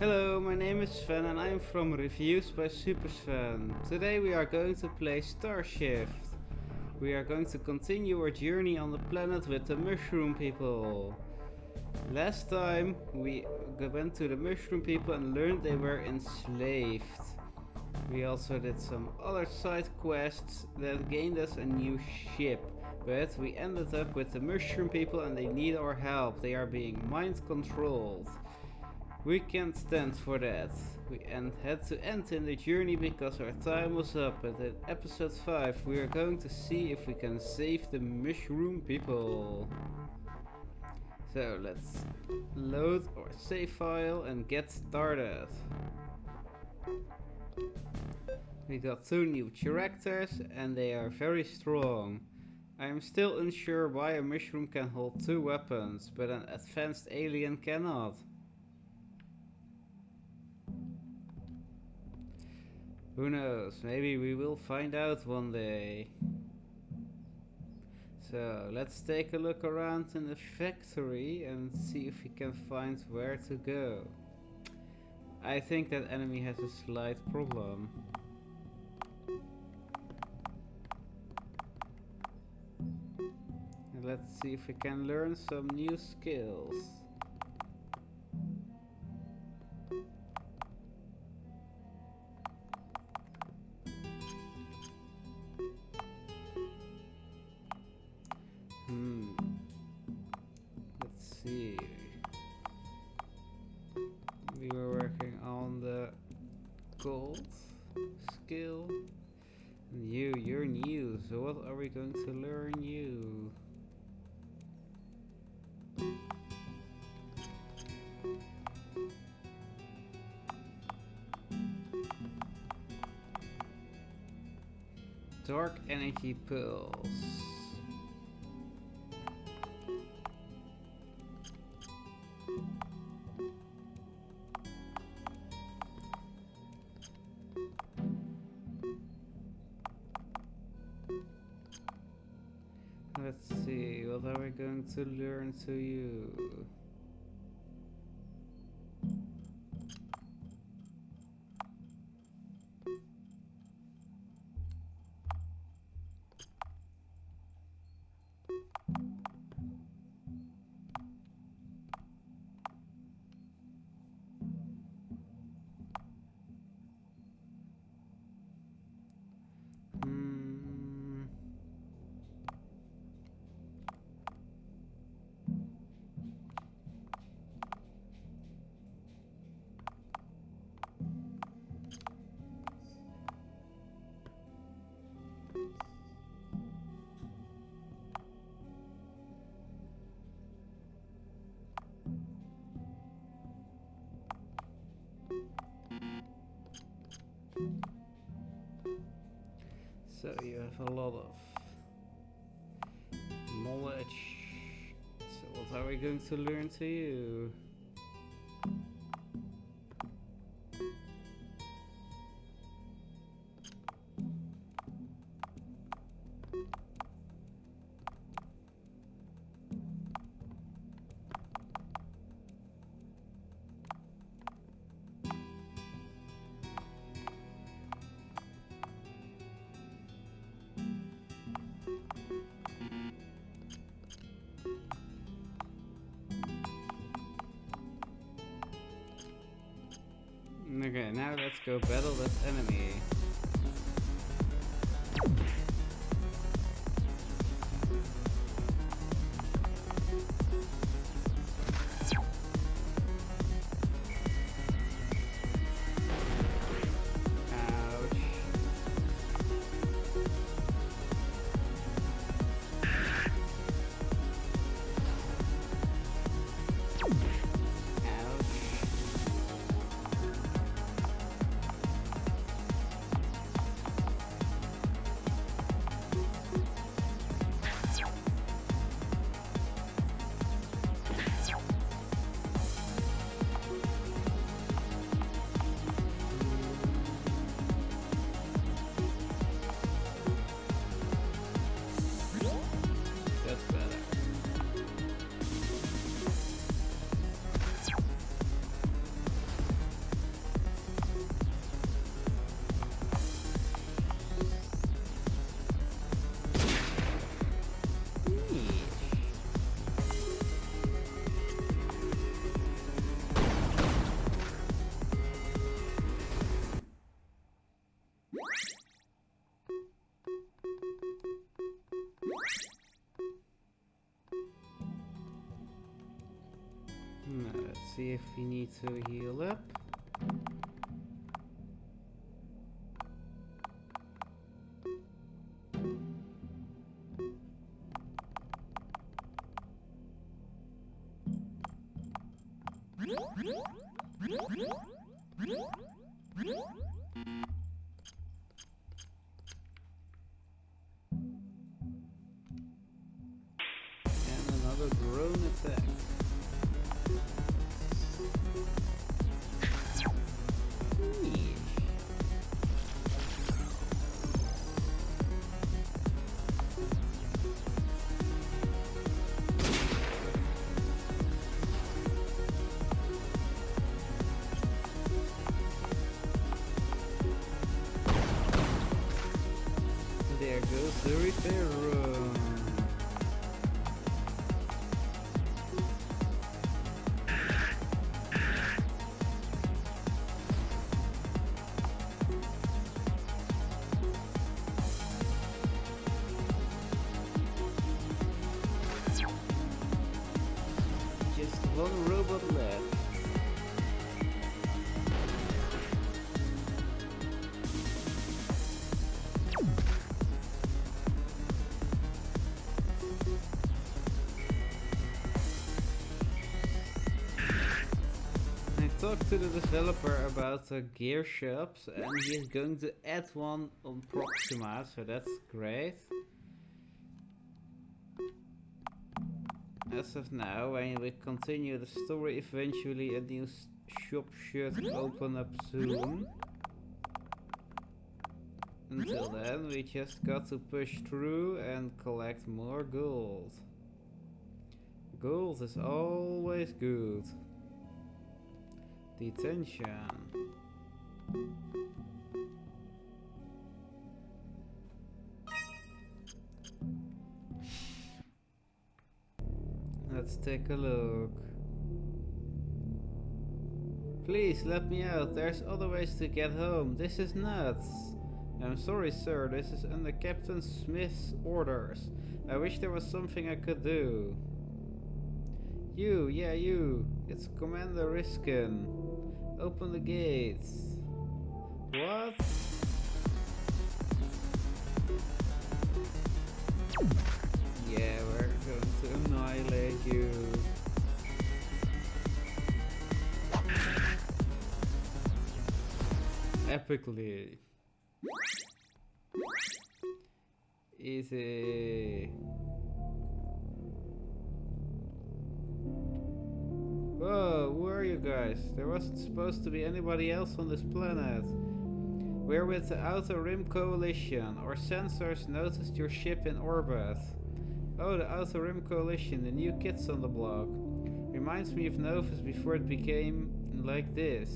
Hello, my name is Sven and I'm from Reviews by Supersven. Today we are going to play Starshift. We are going to continue our journey on the planet with the mushroom people. Last time we went to the mushroom people and learned they were enslaved. We also did some other side quests that gained us a new ship. But we ended up with the mushroom people and they need our help. They are being mind controlled. We can't stand for that. We had to end in the journey because our time was up, but in episode 5 we are going to see if we can save the mushroom people. So let's load our save file and get started. We got 2 new characters and they are very strong. I am still unsure why a mushroom can hold 2 weapons, but an advanced alien cannot. Who knows, maybe we will find out one day. So let's take a look around in the factory and see if we can find where to go. I think that enemy has a slight problem. And let's see if we can learn some new skills. Let's see. We were working on the gold skill. And you're new, so what are we going to learn you? Dark energy pulse. Let's see, what are we going to learn to you? So you have a lot of knowledge. So what are we going to learn to you? Okay, now let's go battle that enemy. see if we need to heal up. And another drone attack. There goes the repair room. Just one robot left. I talked to the developer about the gear shops and he's going to add one on Proxima, so that's great. As of now, when we continue the story, eventually a new shop should open up soon. Until then, we just got to push through and collect more gold. Gold is always good. Detention. Let's take a look. Please let me out. There's other ways to get home. This is nuts. I'm sorry, sir. This is under Captain Smith's orders. I wish there was something I could do. You, yeah, you. It's Commander Riskin. Open the gates. What? Yeah, we're going to annihilate you. Epically. Easy. Whoa, who are you guys? There wasn't supposed to be anybody else on this planet. We're with the Outer Rim Coalition. Our sensors noticed your ship in orbit. Oh, the Outer Rim Coalition, the new kids on the block. Reminds me of Novus before it became like this.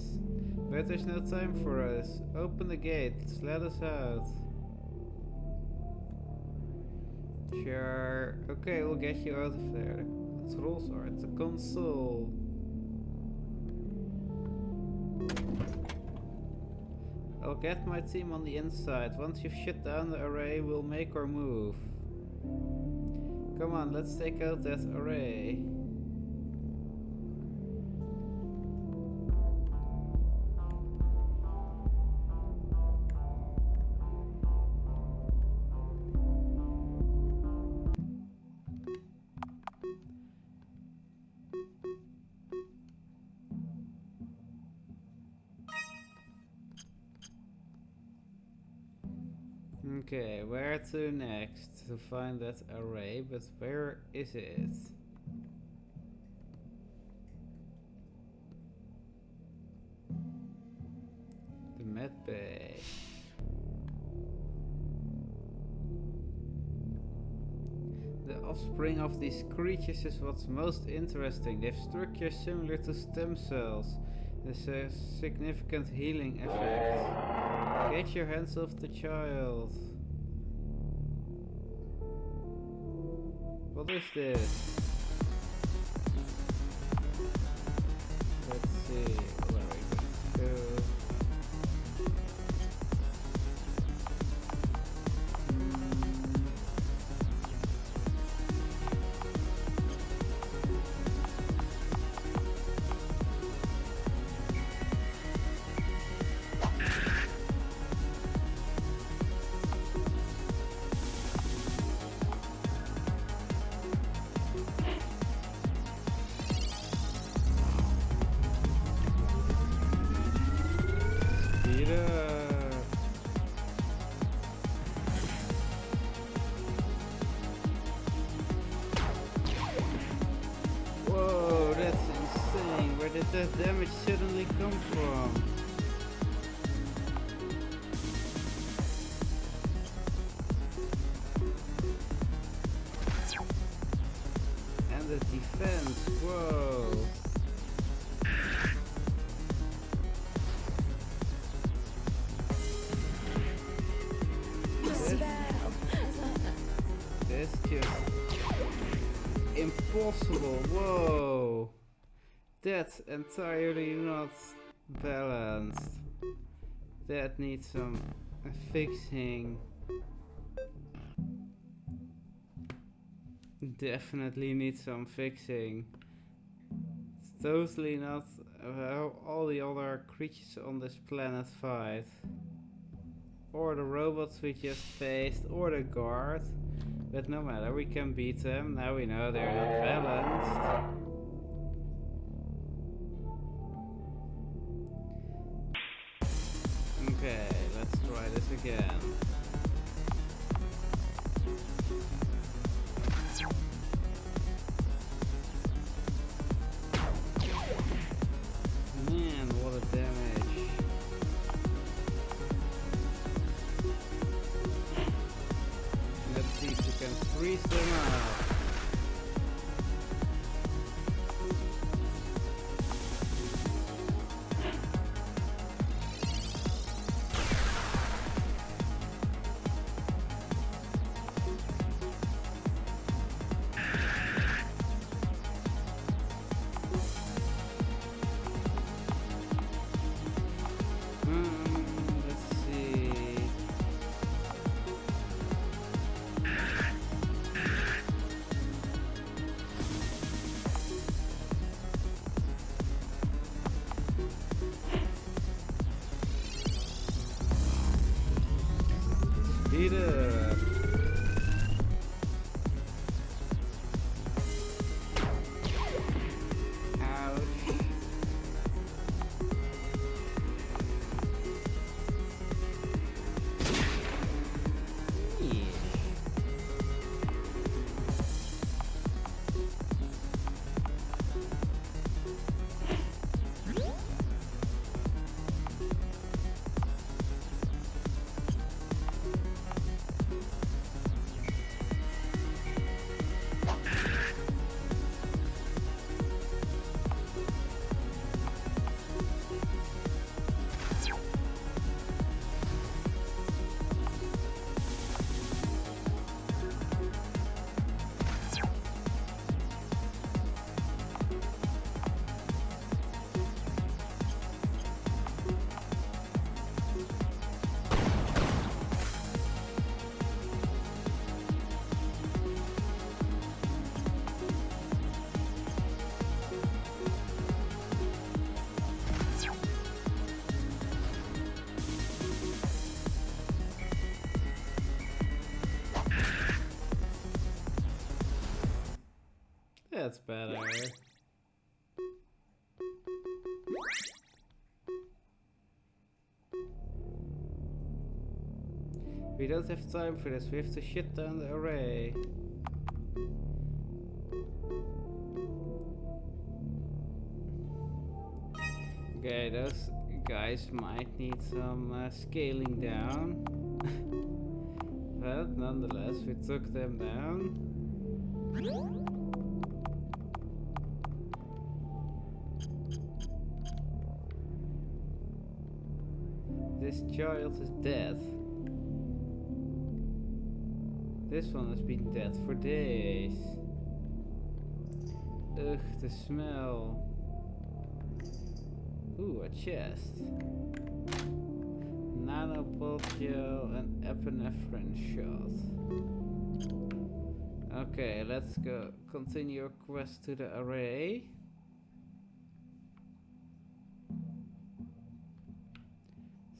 But there's no time for us. Open the gates, let us out. Sure. Okay, we'll get you out of there. The controls are at the console. I'll get my team on the inside. Once you've shut down the array, we'll make our move. Come on, let's take out that array. Okay, where to next to find that array, but where is it? The med bay. The offspring of these creatures is what's most interesting. They have structures similar to stem cells. There's a significant healing effect. Get your hands off the child. What is this? Let's see, where are we going to go? that damage suddenly come from? And the defense, whoa. That's just impossible, whoa. That's entirely not balanced. That needs some fixing. Definitely needs some fixing. It's totally not how all the other creatures on this planet fight. Or the robots we just faced, or the guard. But no matter, we can beat them. Now we know they're not balanced. Okay, let's try this again. Man, what a damage. Let's see if we can freeze them up. Let's see. Speed up. Ouch. That's better. We don't have time for this, we have to shut down the array. Okay, those guys might need some scaling down. But nonetheless, we took them down. This child is dead. This one has been dead for days. Ugh, the smell. Ooh, a chest. Nanopolgel and epinephrine shot. Okay, let's go continue our quest to the array.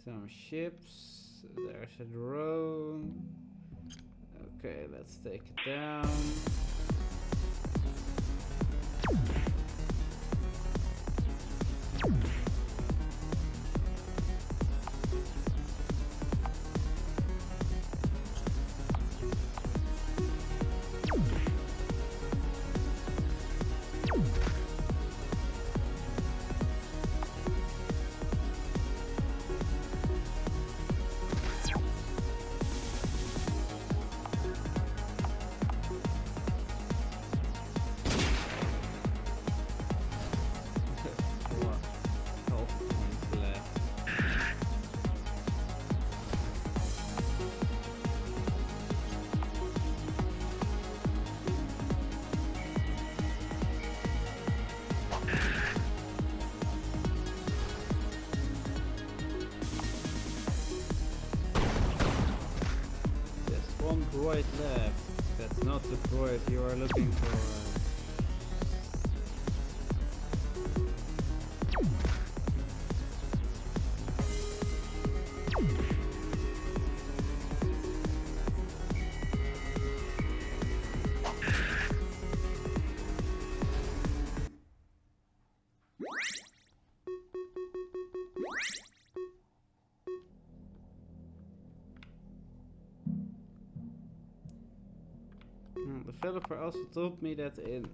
Some ships. There's a drone. Okay, let's take it down. droid left. That's not the droid you are looking for. The developer also told me that in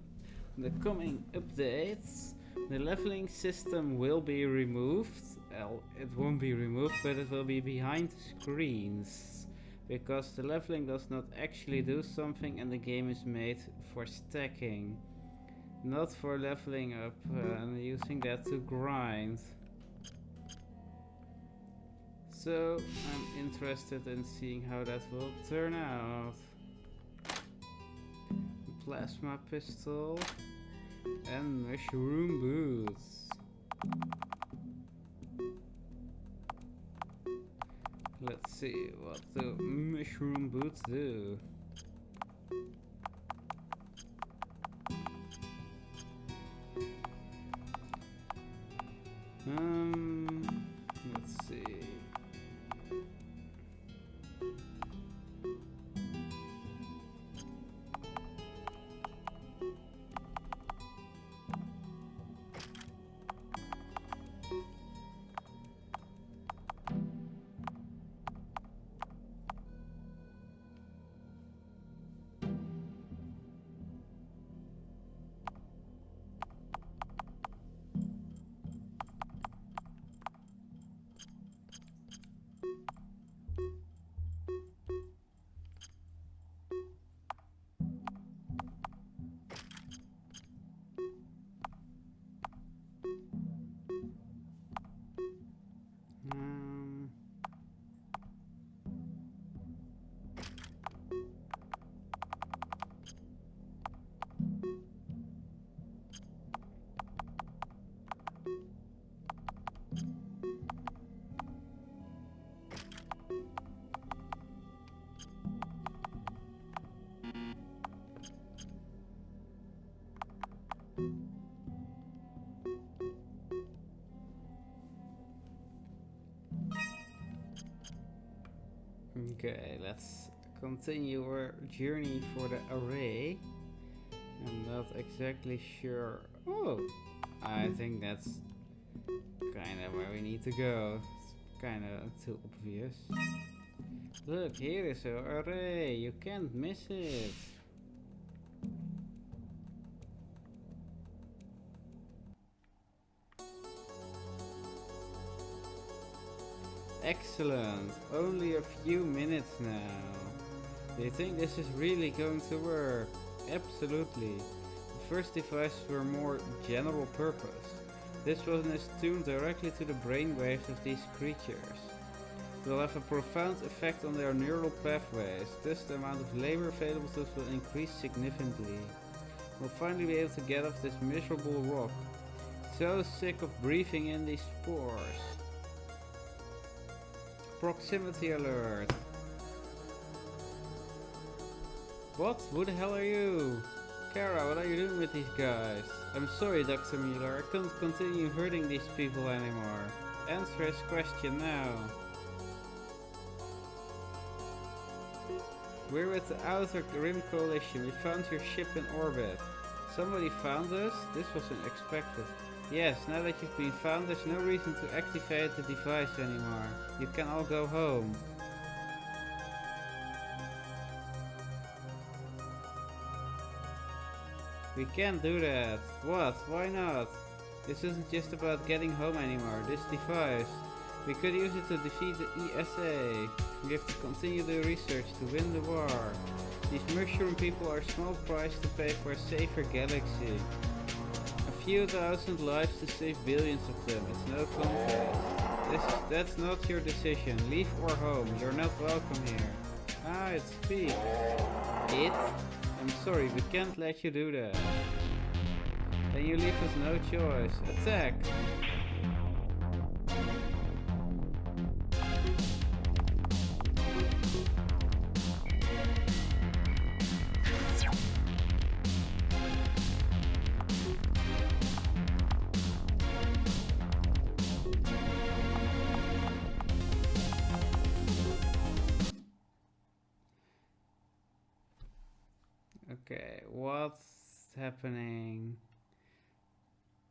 the coming updates the leveling system will be removed. Well, it won't be removed, but it will be behind the screens, because the leveling does not actually do something and the game is made for stacking, not for leveling up and using that to grind. So I'm interested in seeing how that will turn out. Plasma pistol and mushroom boots. Let's see what the mushroom boots do. Let's see. Okay, let's continue our journey for the array. I'm not exactly sure. Oh, I think that's kind of where we need to go. It's kind of too obvious. Look, here is our array. You can't miss it. Excellent. Only a few minutes now. Do you think this is really going to work? Absolutely. The first devices were more general purpose. This one is tuned directly to the brainwaves of these creatures. It will have a profound effect on their neural pathways. Thus the amount of labor available to us will increase significantly. We'll finally be able to get off this miserable rock. So sick of breathing in these spores. Proximity alert. What? Who the hell are you? Kara, what are you doing with these guys? I'm sorry, Dr. Mueller, I can't continue hurting these people anymore. Answer his question now. We're with the Outer Rim Coalition. We found your ship in orbit. Somebody found us? This was unexpected. Yes, now that you've been found, there's no reason to activate the device anymore. You can all go home. We can't do that. What? Why not? This isn't just about getting home anymore. This device. We could use it to defeat the ESA. We have to continue the research to win the war. These mushroom people are a small price to pay for a safer galaxy. A few thousand lives to save billions of them. It's no contest. That's not your decision. Leave or home. You're not welcome here. Ah, it speaks. It? I'm sorry, we can't let you do that. Then you leave us no choice. Attack! Okay, what's happening?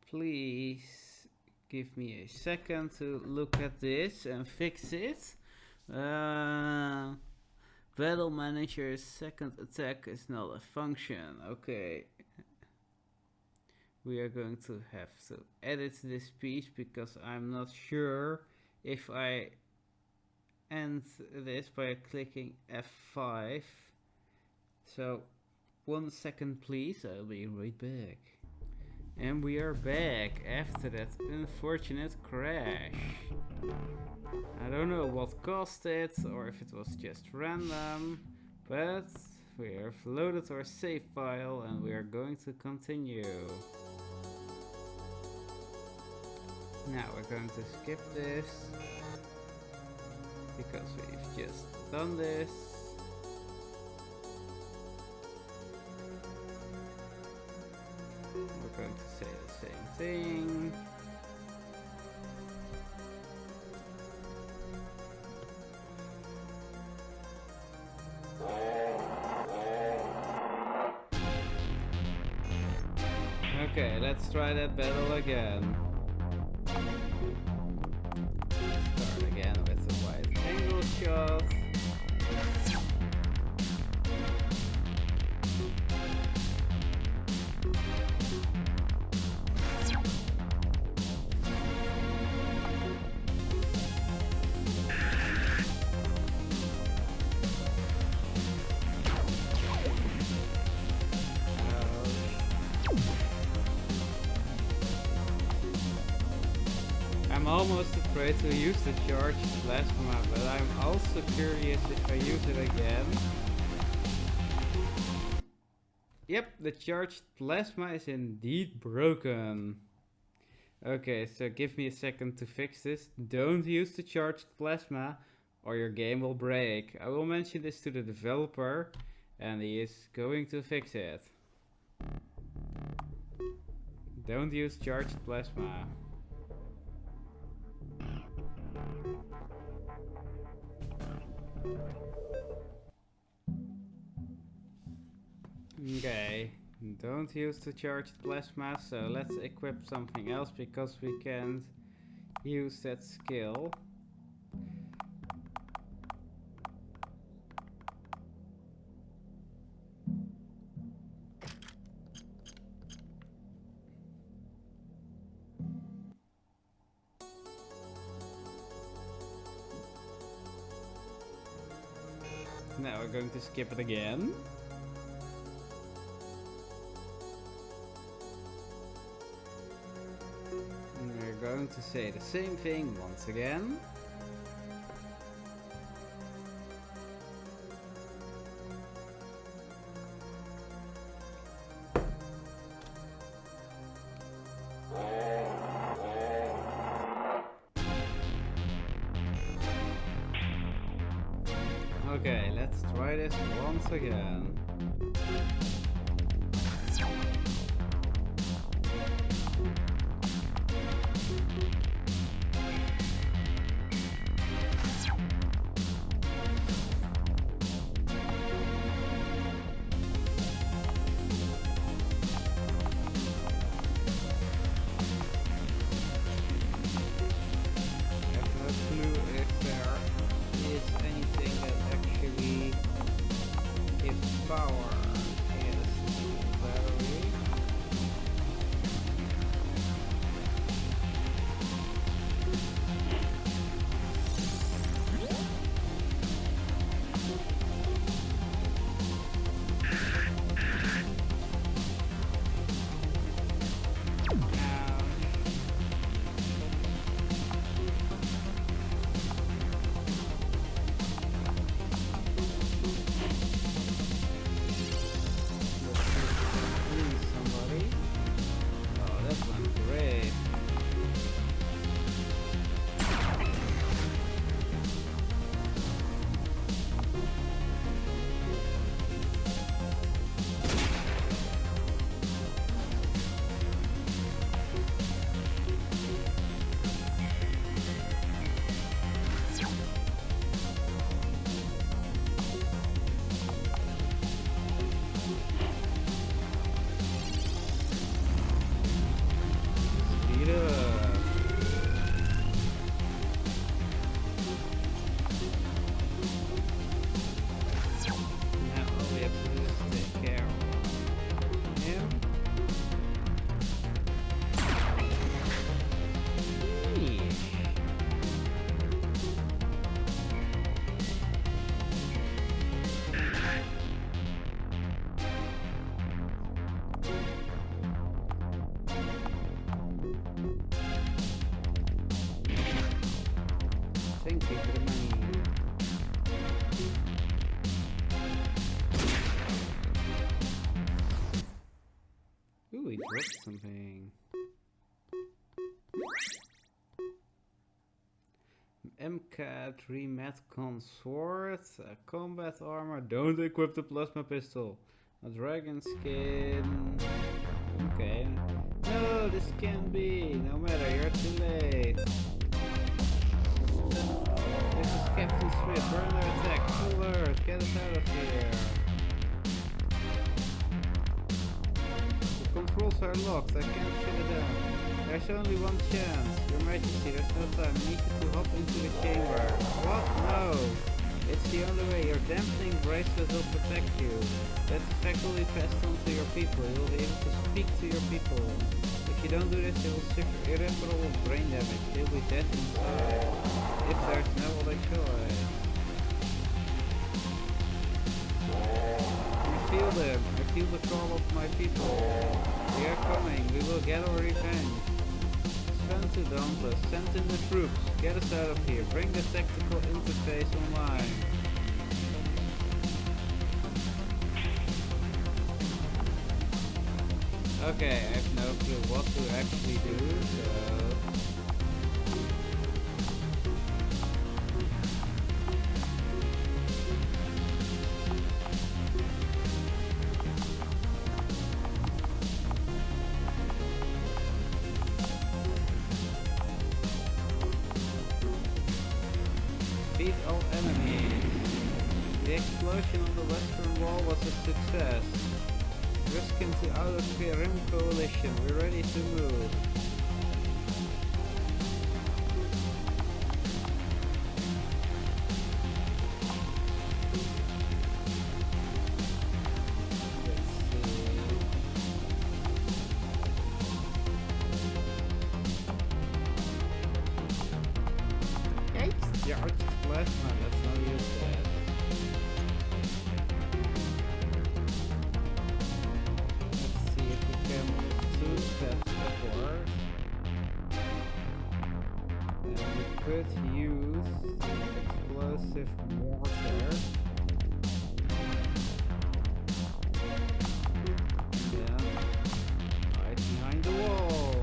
Please give me a second to look at this and fix it. Battle manager's second attack is not a function. Okay. We are going to have to edit this piece because I'm not sure if I end this by clicking F5. So 1 second please, I'll be right back. And we are back after that unfortunate crash. I don't know what caused it or if it was just random, but we have loaded our save file and we are going to continue. Now we're going to skip this because we've just done this. We're going to say the same thing. Okay, let's try that battle again. Start again with the wide angle shot. I'm almost afraid to use the charged plasma, but I'm also curious if I use it again. Yep, the charged plasma is indeed broken. Okay, so give me a second to fix this. Don't use the charged plasma or your game will break. I will mention this to the developer and he is going to fix it. Don't use charged plasma. Okay, don't use the charged plasma, so let's equip something else because we can't use that skill. Now we're going to skip it again. And we're going to say the same thing once again. Okay, let's try this once again. Thank you for the money. Ooh, he dropped something. MCAT Rematcon sword, combat armor, don't equip the plasma pistol, a dragon skin. Okay. No, this can't be. No matter, you're too late. This is Captain Swift. We're under attack. Alert! Get us out of here. The controls are locked. I can't shut it down. There's only one chance. Your Majesty, there's no time. I need you to hop into the chamber. What? No! It's the only way. Your dampening bracelet will protect you. That effect will be passed on to your people. You will be able to speak to your people. If you don't do this, you will suffer irreparable brain damage. You'll be dead inside. If there's no other choice. I feel them. I feel the call of my people. They are coming. We will get our revenge. Send to Dauntless. Send in the troops. Get us out of here. Bring the tactical interface online. Okay, I have no clue what to actually do, so... Defeat all enemies. The explosion on the western wall was a success. Risk into outer rim coalition. We're ready to move. Let's see. Yeah, it's plasma. Let's not use that. Could use explosive mortar. Yeah, right behind the wall.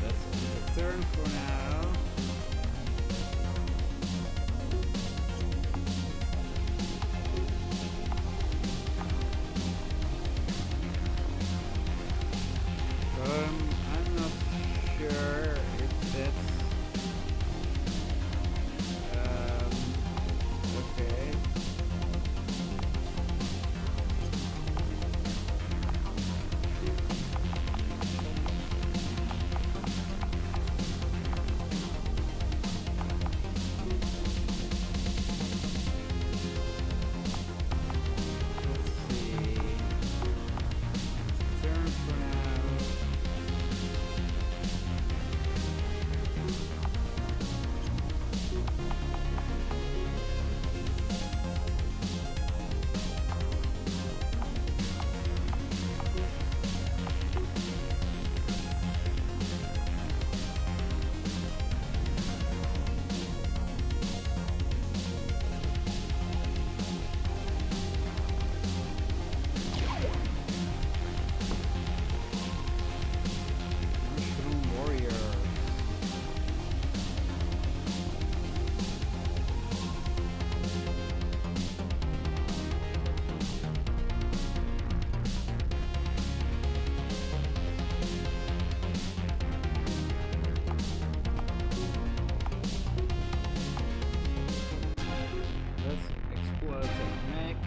That's the turn for now. I'm not sure if that's okay. Let's see. Turn for now. Mushroom warrior. Let's explode that mech.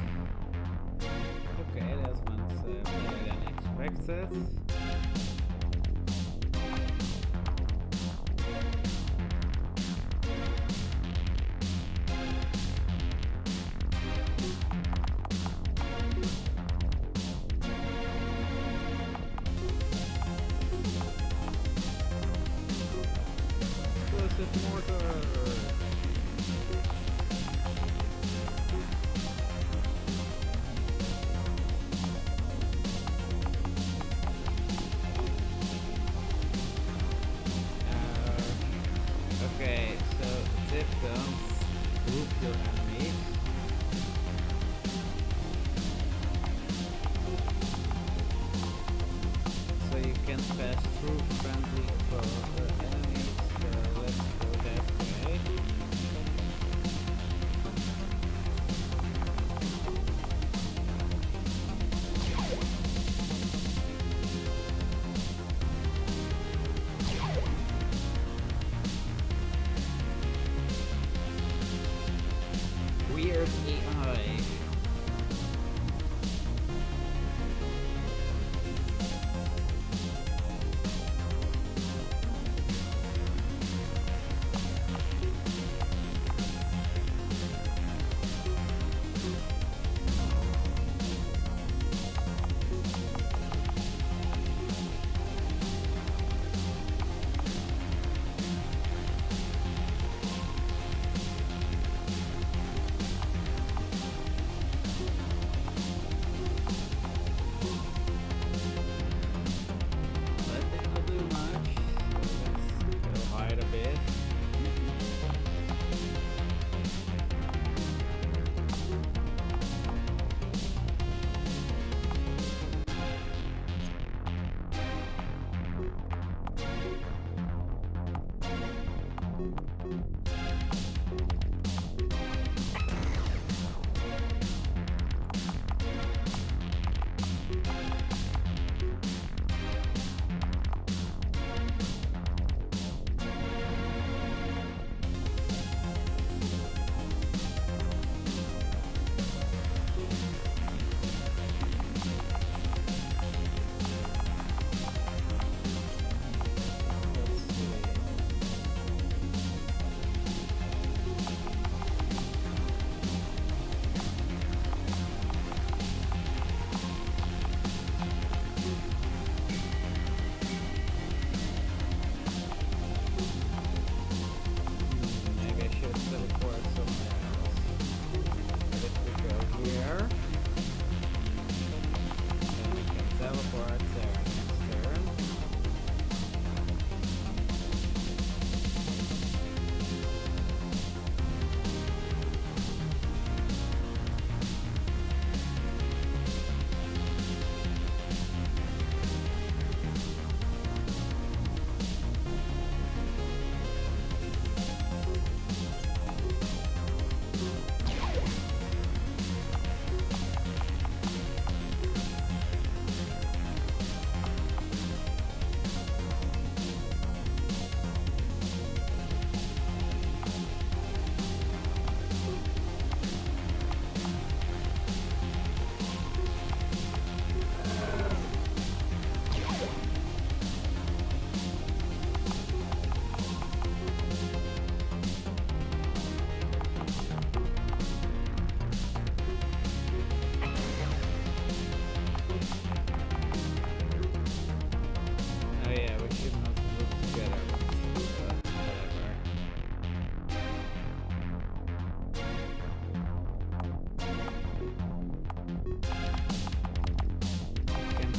Okay, that went better than expected. Explosive mortar. don't group your enemies. So you can pass through friendly enemies. Let's go that way. Weird AI.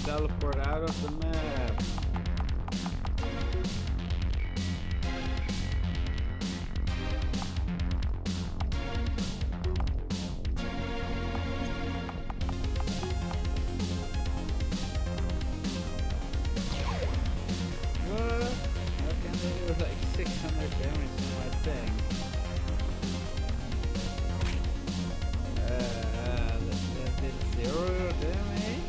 Teleport out of the map. What? How can they do like 600 damage to my thing? That did 0 damage?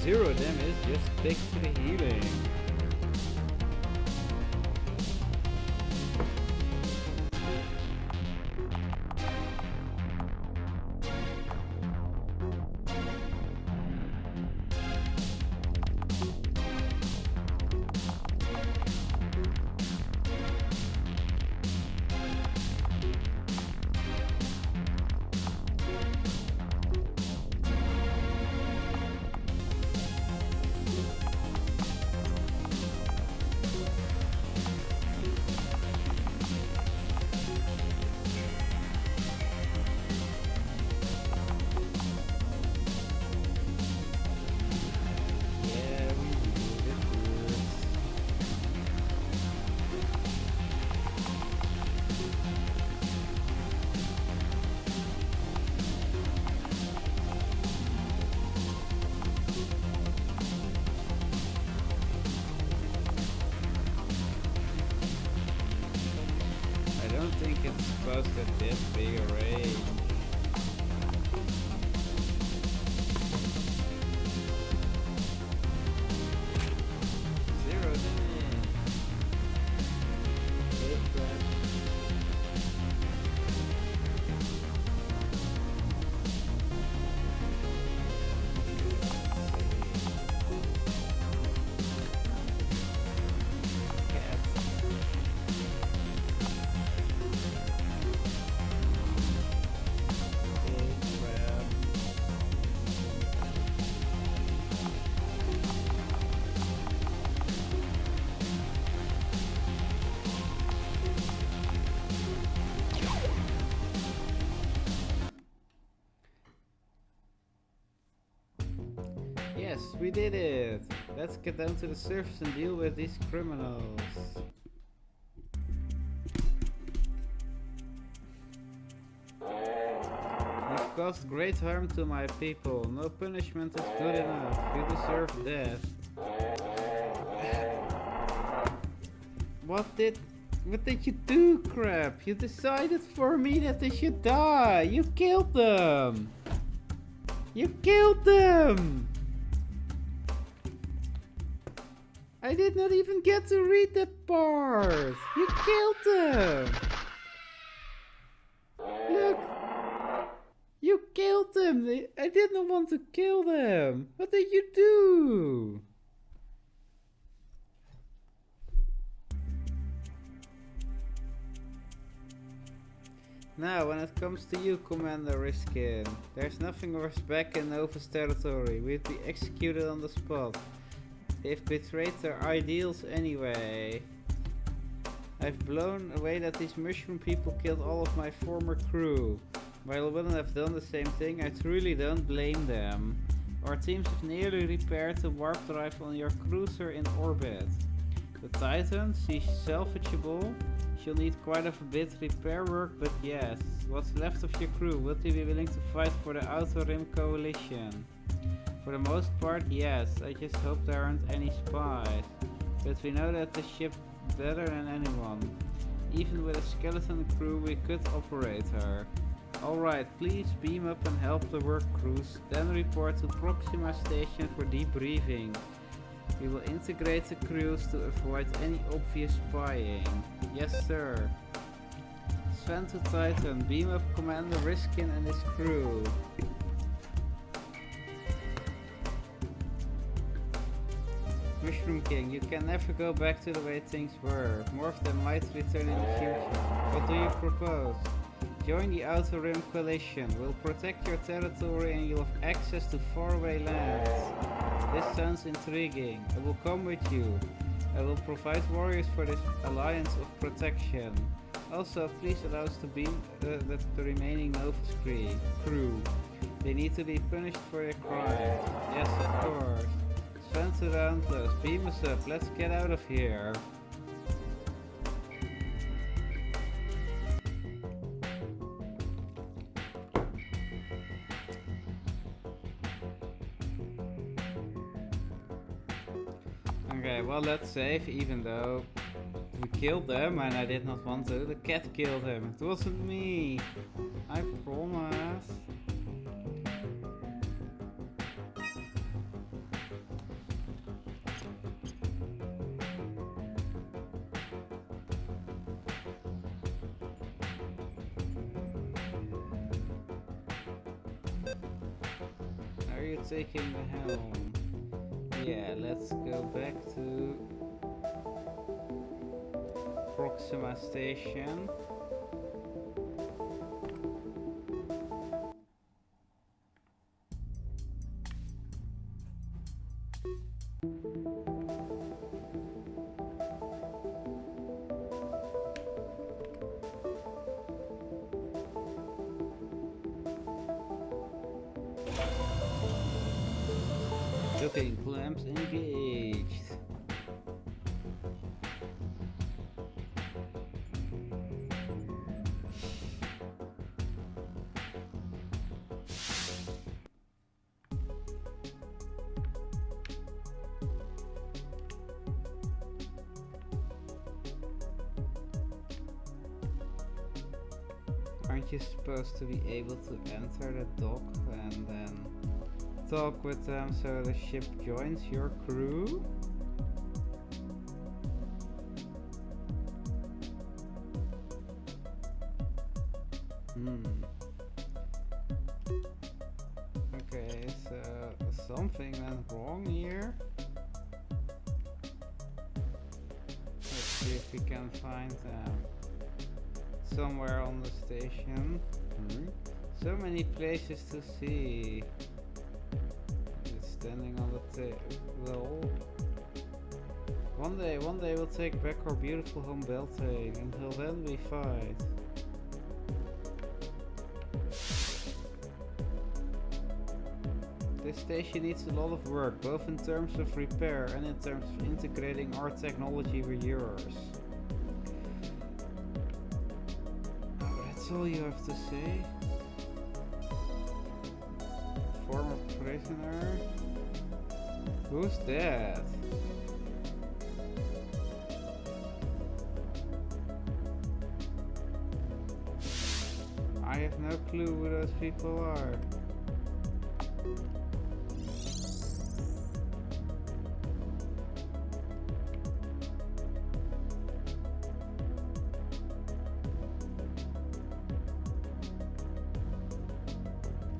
0 damage, just stick to the healing. I don't think it's supposed to this big a range. Zero damage. Big crap. Yes, we did it! Let's get down to the surface and deal with these criminals. You've caused great harm to my people. No punishment is good enough. You deserve death. What did you do, crap? You decided for me that they should die. You killed them. You killed them. I did not even get to read that part. You killed them. Look. You killed them. I did not want to kill them. What did you do? Now, when it comes to you, Commander Riskin, there's nothing worse back in Nova's territory. We'd be executed on the spot. They've betrayed their ideals anyway. I've blown away that these mushroom people killed all of my former crew. While I wouldn't have done the same thing, I truly don't blame them. Our teams have nearly repaired the warp drive on your cruiser in orbit. The Titan, she's salvageable. She'll need quite a bit repair work, but yes. What's left of your crew? Would you be willing to fight for the Outer Rim Coalition? For the most part, yes. I just hope there aren't any spies. But we know that the ship better than anyone. Even with a skeleton crew, we could operate her. Alright, please beam up and help the work crews, then report to Proxima Station for debriefing. We will integrate the crews to avoid any obvious spying. Yes, sir. Sven to Titan, beam up Commander Riskin and his crew. Mushroom King, you can never go back to the way things were. More of them might return in the future. What do you propose? Join the Outer Rim Coalition. We'll protect your territory and you'll have access to faraway lands. This sounds intriguing. I will come with you. I will provide warriors for this alliance of protection. Also, please allow us to beam the remaining Nova's crew. They need to be punished for their crimes. Yes, of course. Sven to Roundless, beam us up. Let's get out of here. Okay, well, let's save, even though we killed them and I did not want to. The cat killed him. It wasn't me. I promise. taking the helm. Yeah, let's go back to Proxima Station. Cooking clamps engaged. Aren't you supposed to be able to enter the dock and then talk with them so the ship joins your crew? Okay, so something went wrong here. Let's see if we can find them somewhere on the station. So many places to see. It's standing on the table. One day we'll take back our beautiful home Beltane. Until then we fight. This station needs a lot of work, both in terms of repair and in terms of integrating our technology with yours. That's all you have to say? Former prisoner? Who's that? I have no clue who those people are.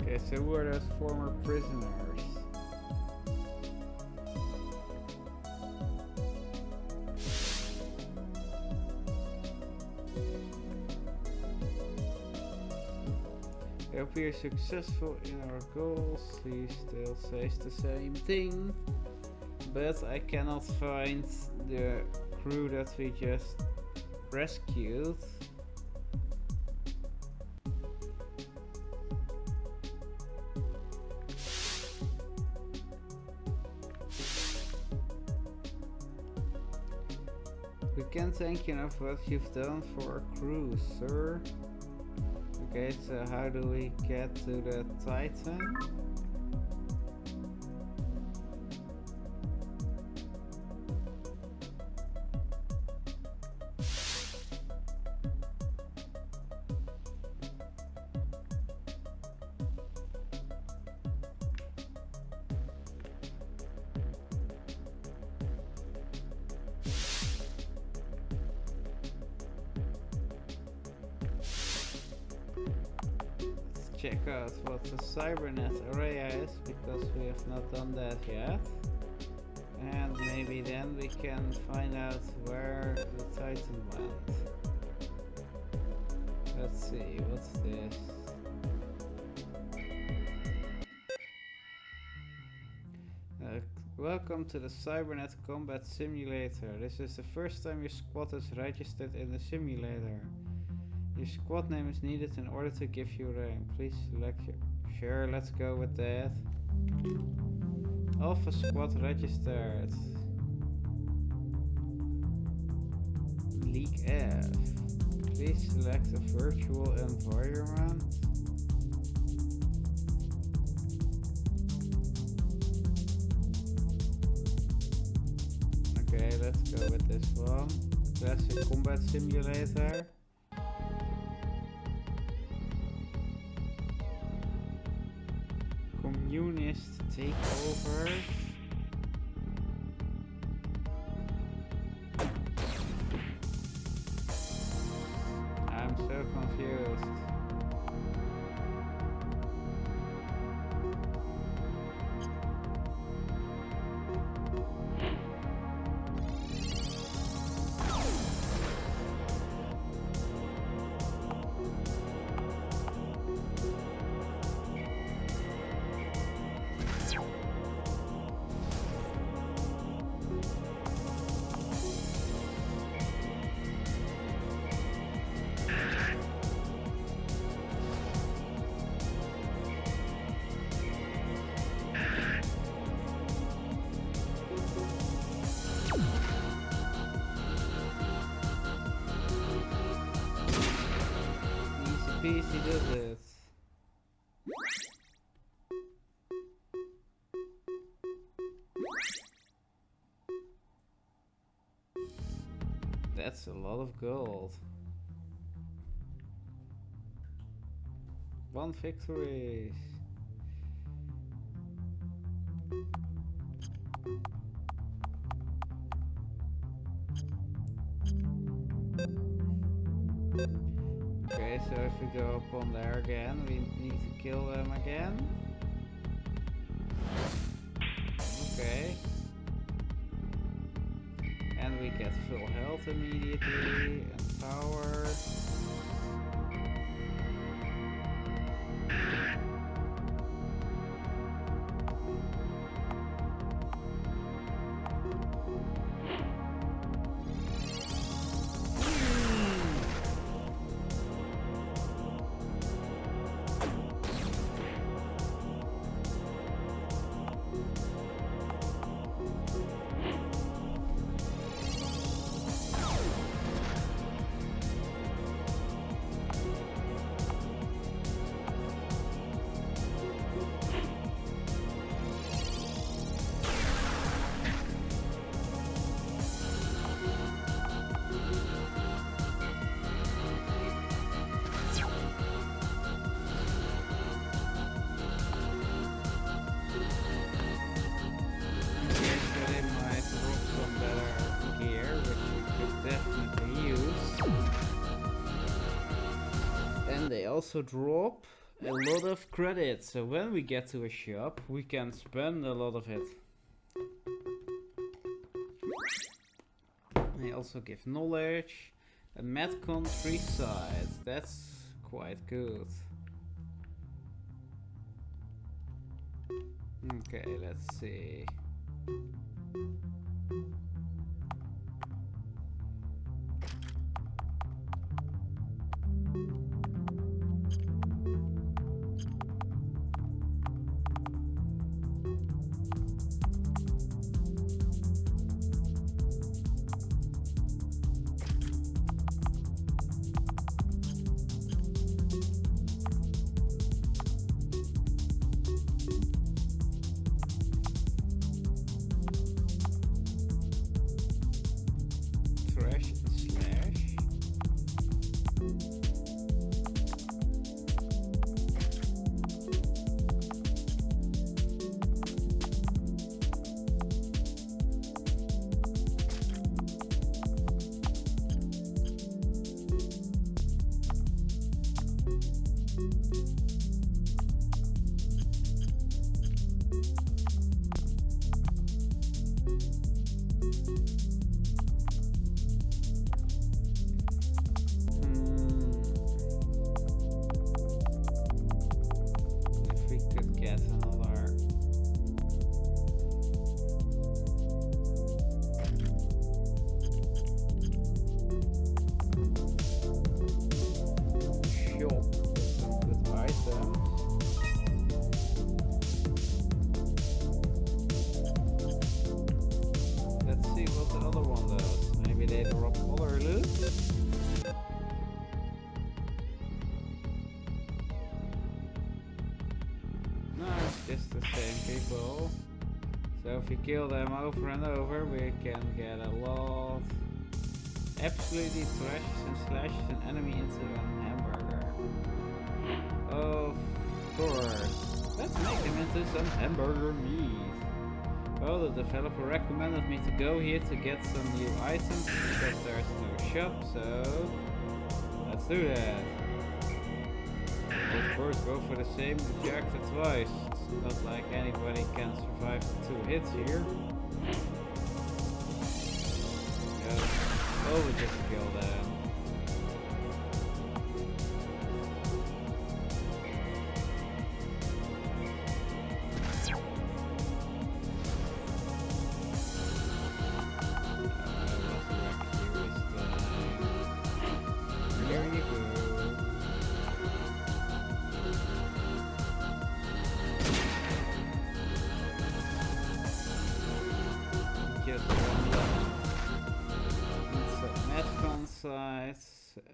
Okay, so who are those former prisoners? I hope we are successful in our goals. He still says the same thing, but I cannot find the crew that we just rescued. We can't thank you enough for what you've done for our crew, sir. Okay, so how do we get to the Titan? Check out what the cybernet area is, because we have not done that yet, and maybe then we can find out where the Titan went. Let's see, what's this? Welcome to the Cybernet Combat Simulator. This is the first time your squad is registered in the simulator. Your squad name is needed in order to give you rank. Please select your... Sure, let's go with that. Alpha squad registered. League F. Please select a virtual environment. Okay, let's go with this one. Classic combat simulator. Communist takeover. I'm so confused. easy does it. That's a lot of gold. 1 victory. Okay, so if we go up on there again, we need to kill them again. Okay. And we get full health immediately and power. They also drop a lot of credits, so when we get to a shop we can spend a lot of it. They also give knowledge and Met countryside. That's quite good. Okay, let's see. Just the same people. So if we kill them over and over, we can get a lot. Absolutely thrashes and slashes an enemy into a hamburger. Of course. Let's make them into some hamburger meat. Well, the developer recommended me to go here to get some new items because there's no shop, so let's do that. Of course, go for the same objective twice. It's not like anybody can survive 2 hits here. Oh, we just killed them.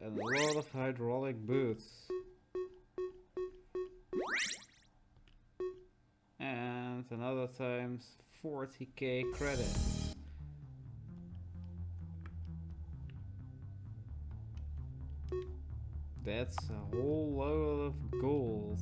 And a lot of hydraulic boots. and another times 40k credits. That's a whole load of gold.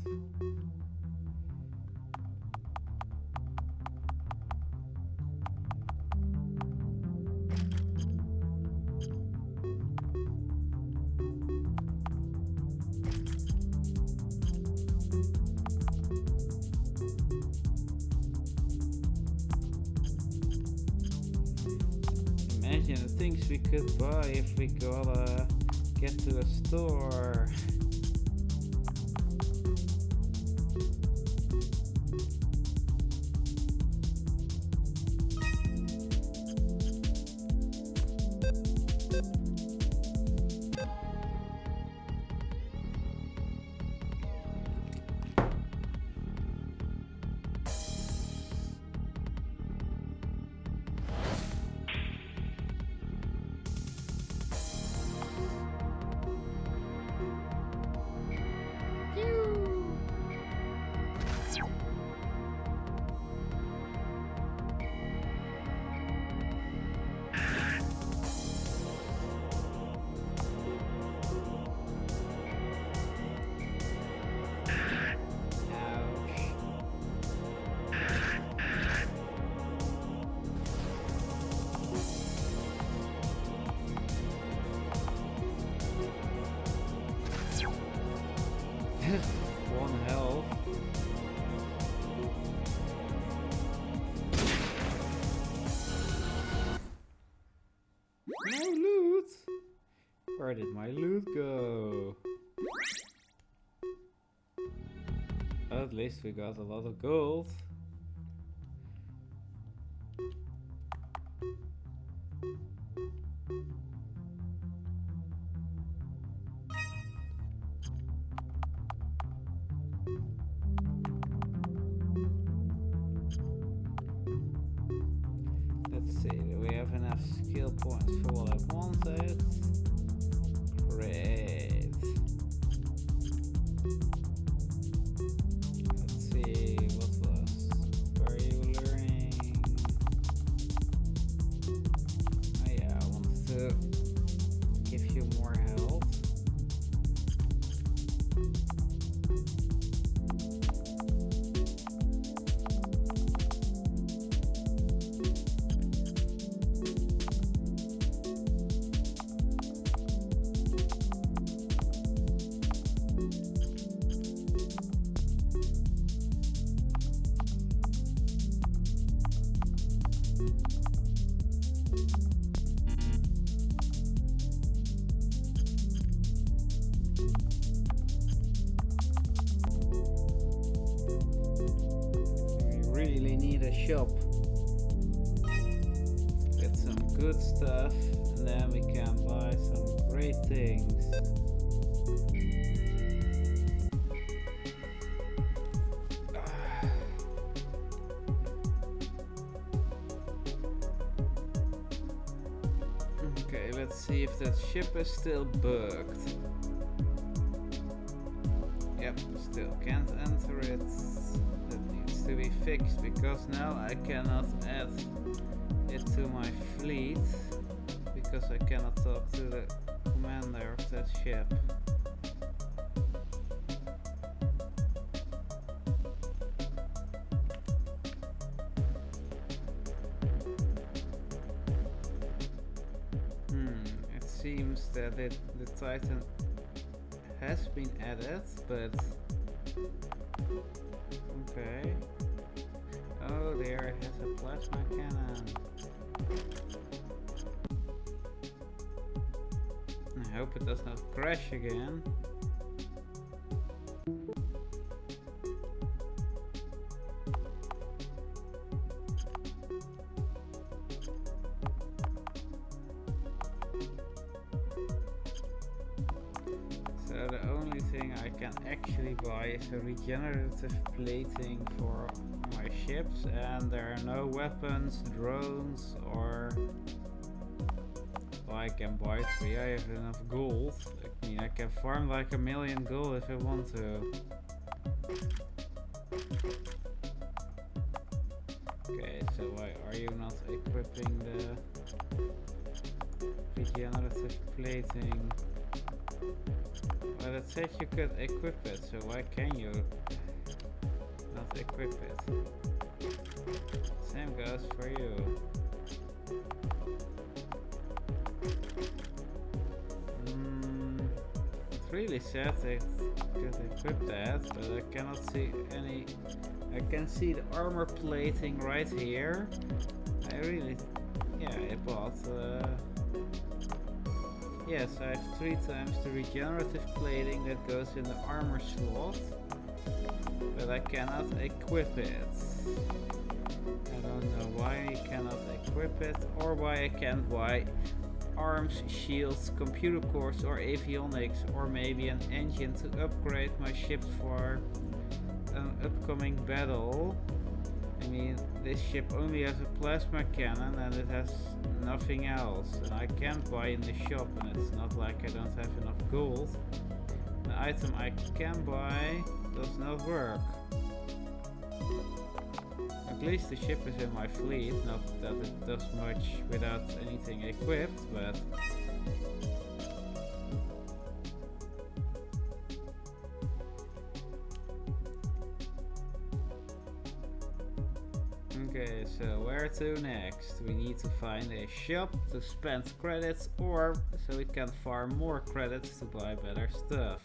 Imagine the things we could buy if we gotta get to a store. One health. No loot! Where did my loot go? At least we got a lot of gold. Let's see, do we have enough skill points for what I wanted? Great. Let's see, were you learning? Oh yeah, I wanted to give you more health. Shop. Get some good stuff, and then we can buy some great things. Okay, let's see if that ship is still bugged. Yep, still can't enter it. To be fixed, because now I cannot add it to my fleet because I cannot talk to the commander of that ship. It seems that the Titan has been added, but okay. Oh, there it has a plasma cannon. I hope it does not crash again. So the only thing I can actually buy is a regenerative plating for my ships, and there are no weapons, drones, or well, I can buy 3. I have enough gold. I mean, I can farm like 1,000,000 gold if I want to. Okay, so why are you not equipping the regenerative plating? Well, it said you could equip it, so why can you not equip it? Same goes for you. It really said it could equip that, but I cannot see any. I can see the armor plating right here. I really, yeah, I bought. Yes, I have 3 times the regenerative plating that goes in the armor slot, but I cannot equip it. I don't know why I cannot equip it, or why I can't buy arms, shields, computer cores, or avionics, or maybe an engine to upgrade my ship for an upcoming battle. I mean, this ship only has a plasma cannon and it has nothing else, and I can't buy in the shop, and it's not like I don't have enough gold. The item I can buy does not work. At least the ship is in my fleet, not that it does much without anything equipped, but okay, so where to next? We need to find a shop to spend credits, or so we can farm more credits to buy better stuff.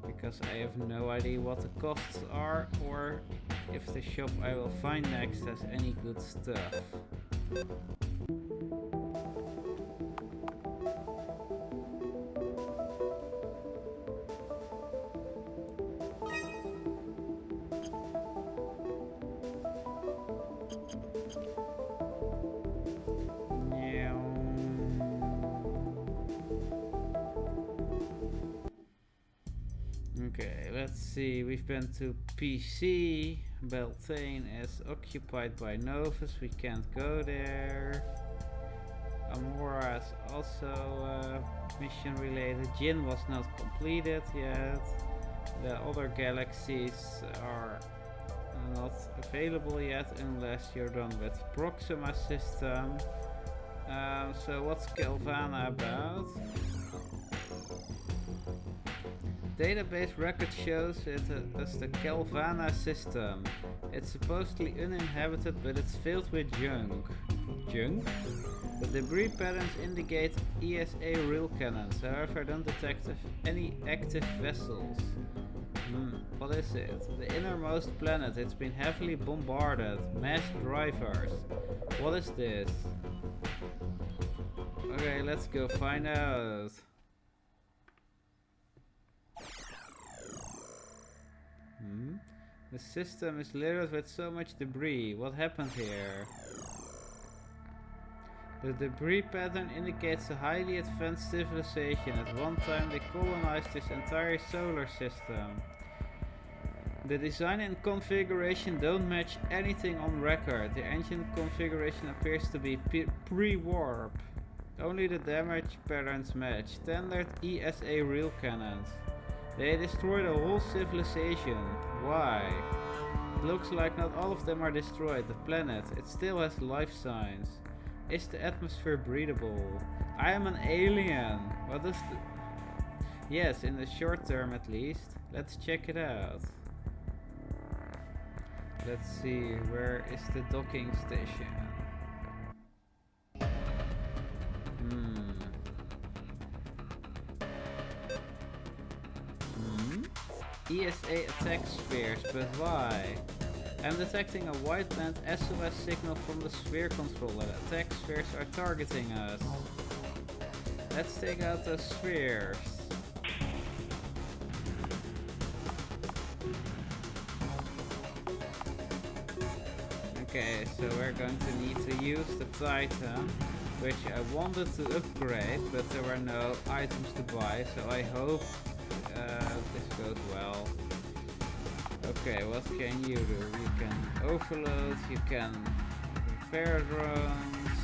Because I have no idea what the costs are, or if the shop I will find next has any good stuff. Okay, let's see, we've been to PC, Beltane is occupied by Novus, we can't go there. Amora is also mission related, Jin was not completed yet. The other galaxies are not available yet unless you're done with Proxima system. So what's Kelvana about? Database record shows it as the Kelvana system. It's supposedly uninhabited, but it's filled with junk. Junk? The debris patterns indicate ESA rail cannons, however I don't detect any active vessels. What is it? The innermost planet, it's been heavily bombarded. Mass drivers. What is this? Okay, let's go find out. The system is littered with so much debris. What happened here? The debris pattern indicates a highly advanced civilization. At one time they colonized this entire solar system. The design and configuration don't match anything on record. The engine configuration appears to be pre-warp. Only the damage patterns match. Standard ESA rail cannons. They destroyed a whole civilization. Why? It looks like not all of them are destroyed. The planet, it still has life signs. Is the atmosphere breathable? I am an alien. What is the... Yes, in the short term at least. Let's check it out. Let's see, where is the docking station? ESA attack spheres, but why? I'm detecting a wideband SOS signal from the sphere controller. Attack spheres are targeting us. Let's take out those spheres. Okay, so we're going to need to use the Titan, which I wanted to upgrade, but there were no items to buy, so I hope this goes well. Okay, what can you do? You can overload, you can repair drones.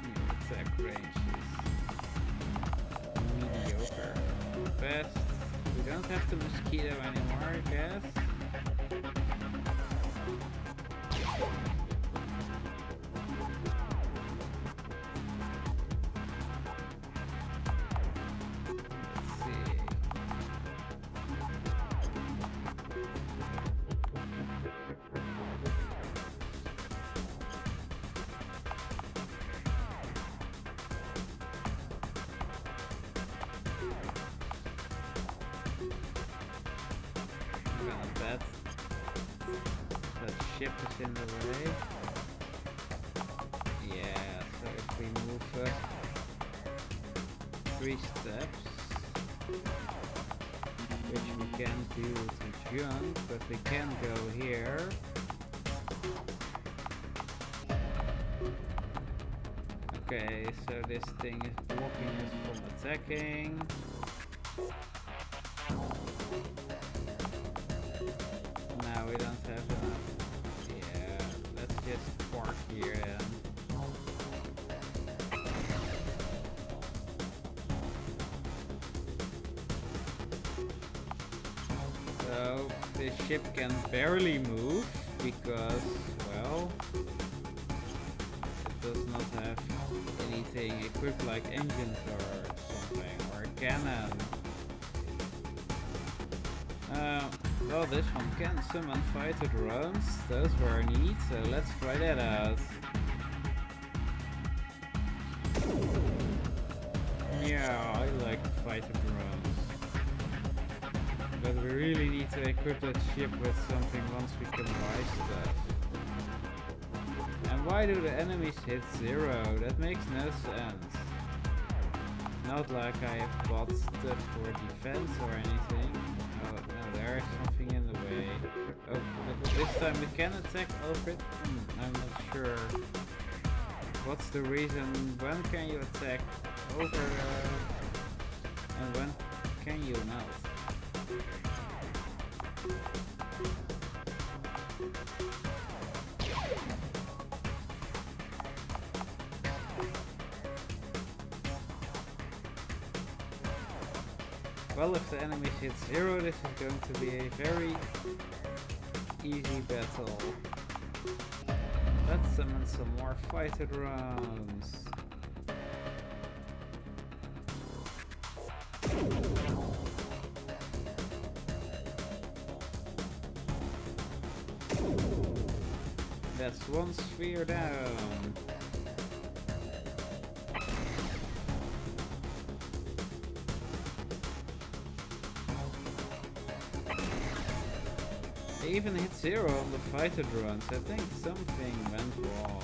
Your attack range is mediocre. Best. We don't have the mosquito anymore, I guess. That ship is in the way. Yeah, so if we move up 3 steps, which we can't do to jump, but we can go here. Okay, so this thing is blocking us from attacking. Now we don't have enough. Yeah, let's just park here then. So this ship can barely move because, well, it does not have anything equipped like engines or something, or a cannon. Well, this one can summon fighter drones, those were neat, so let's try that out. Yeah, I like fighter drones. But we really need to equip that ship with something once we can buy stuff. And why do the enemies hit 0? That makes no sense. Not like I have bought stuff for defense or anything. Oh no, there is something in the way. Oh, but this time we can attack over it? I'm not sure. What's the reason? When can you attack over and when can you not? Well, if the enemies hit 0, this is going to be a very easy battle. Let's summon some more fighter drones. That's 1 sphere down. They even hit 0 on the fighter drones. I think something went wrong.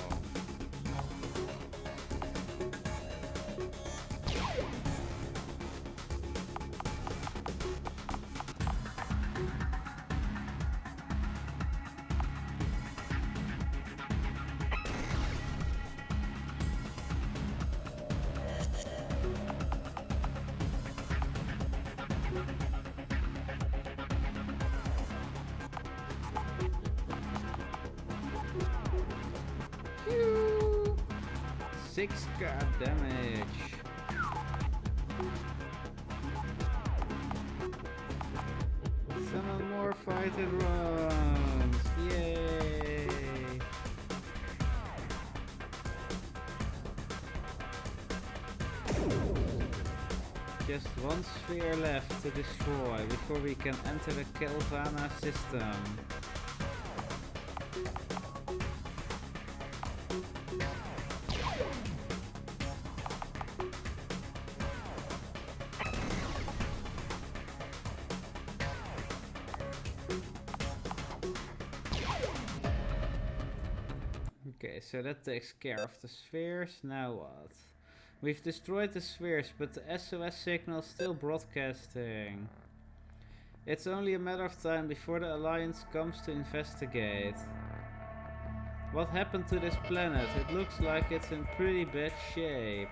Phew. 6k damage. Summon more fighter drones. Yay! Just 1 sphere left to destroy before we can enter the Kelvana system. Okay, so that takes care of the spheres. Now what? We've destroyed the spheres, but the SOS signal is still broadcasting. It's only a matter of time before the Alliance comes to investigate. What happened to this planet? It looks like it's in pretty bad shape.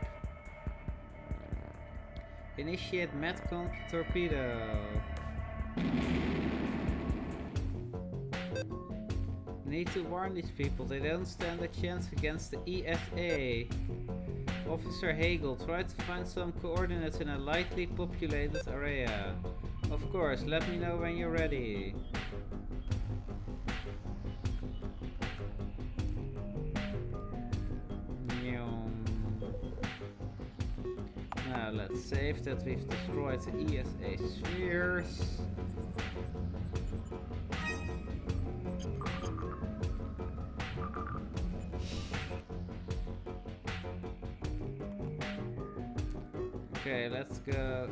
Initiate Metcon torpedo. Need to warn these people, they don't stand a chance against the ESA. Officer Hagel, try to find some coordinates in a lightly populated area. Of course, let me know when you're ready. Let's save that we've destroyed the ESA spheres. Okay, let's go.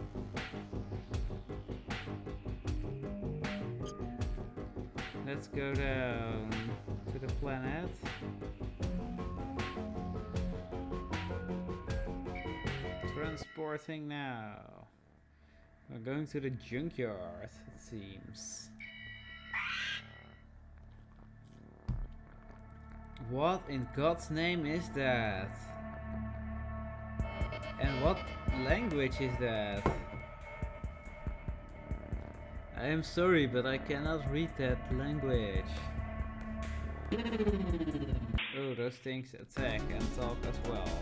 Let's go down to the planet. Transporting now. We're going to the junkyard, it seems. What in God's name is that? And what language is that? I am sorry, but I cannot read that language. Oh, those things attack and talk as well.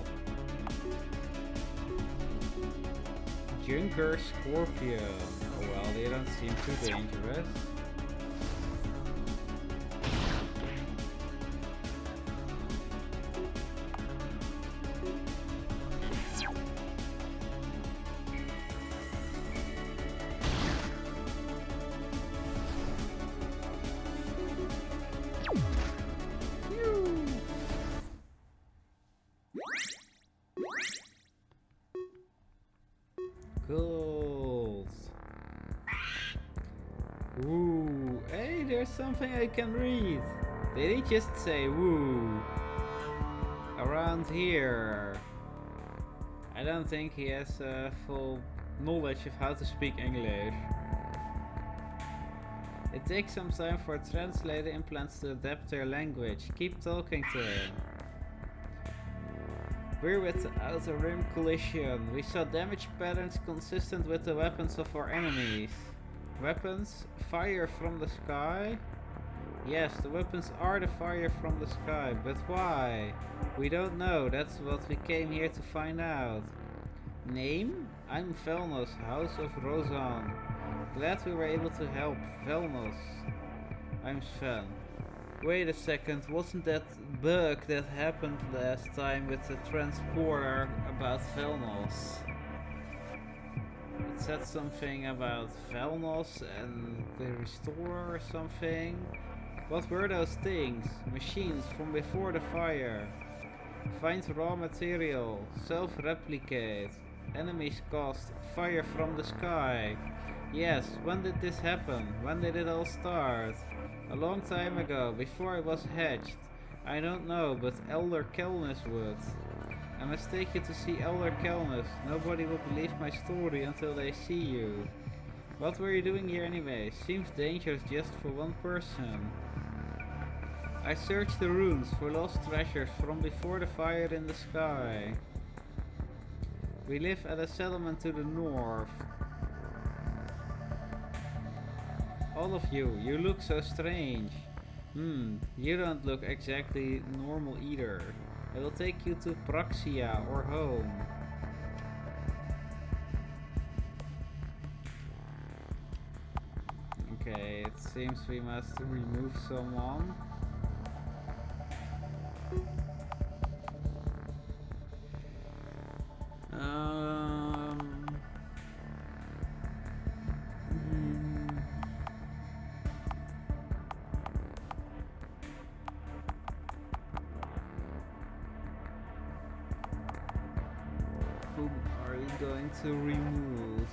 Junker Scorpion. Oh well, they don't seem too dangerous. Gold. Woo. Hey, there's something I can read. They didn't just say woo. Around here. I don't think he has full knowledge of how to speak English. It takes some time for translator implants to adapt their language. Keep talking to him. We're with the Outer Rim collision. We saw damage patterns consistent with the weapons of our enemies. Weapons? Fire from the sky? Yes, the weapons are the fire from the sky, but why? We don't know, that's what we came here to find out. Name? I'm Velnos, House of Rozan. Glad we were able to help. Velnos. I'm Sven. Wait a second, wasn't that bug that happened last time with the transporter about Velnos? It said something about Velnos and the restorer or something. What were those things? Machines from before the fire. Find raw material. Self-replicate. Enemies cost. Fire from the sky. Yes, when did this happen? When did it all start? A long time ago, before I was hatched. I don't know, but Elder Kelnus would. I must take you to see Elder Kelnus. Nobody will believe my story until they see you. What were you doing here anyway? Seems dangerous just for one person. I searched the ruins for lost treasures from before the fire in the sky. We live at a settlement to the north. All of you, you look so strange. You don't look exactly normal either. I will take you to Praxia or home. Okay, it seems we must remove someone. Whom are you going to remove?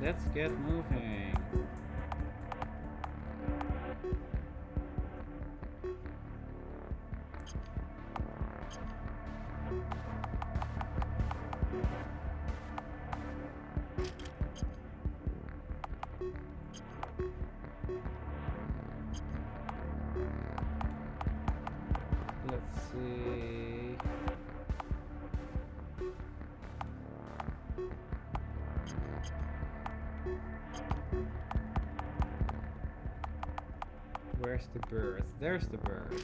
Let's get moving. Let's see. Where's the bird? There's the bird.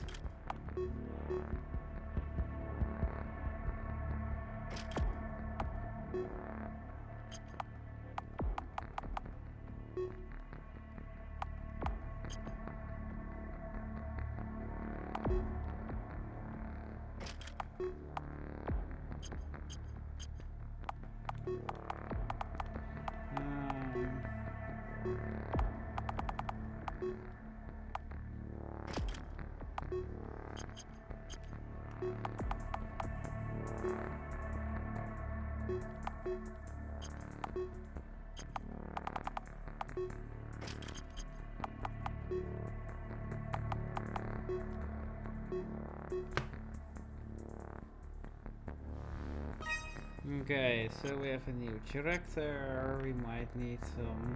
Okay, so we have a new character. We might need some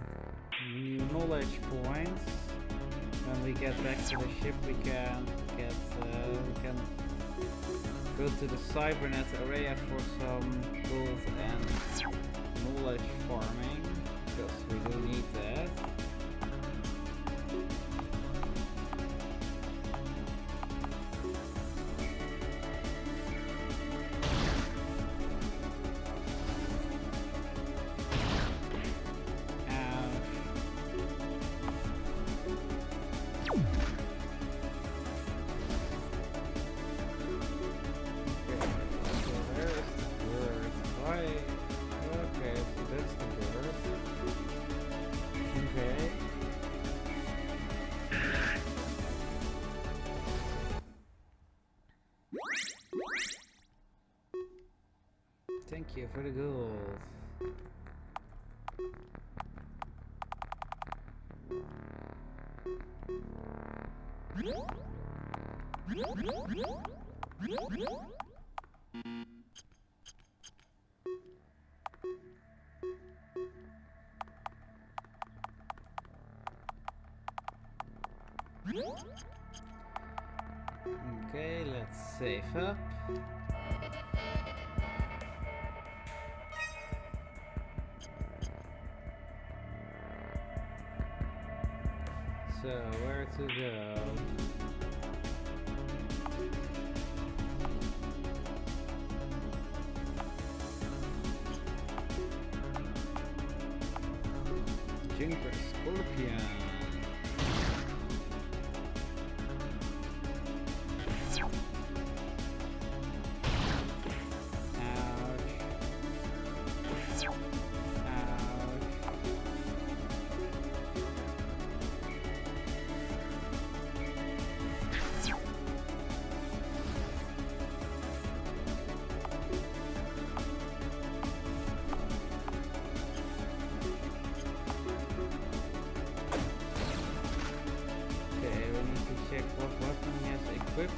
new knowledge points. When we get back to the ship, we can go to the cybernet area for some gold and knowledge farming, because we do need that. Thank you for the gold. Okay, let's save up. So, where to go? Junker Scorpion.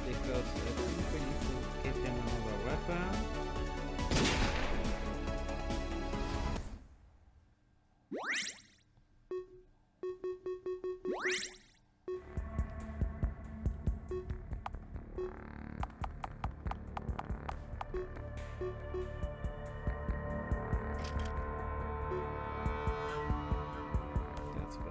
Because I think we need to give him another weapon. That's bad.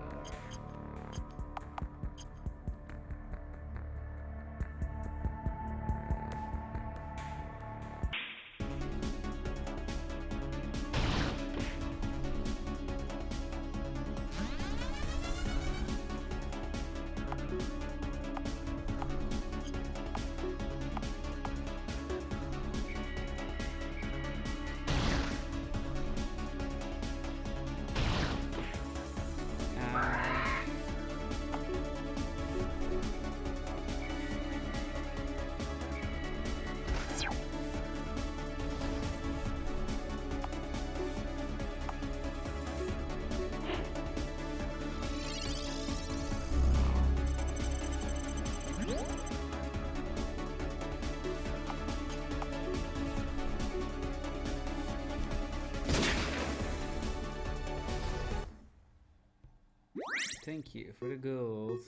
Thank you for the gold.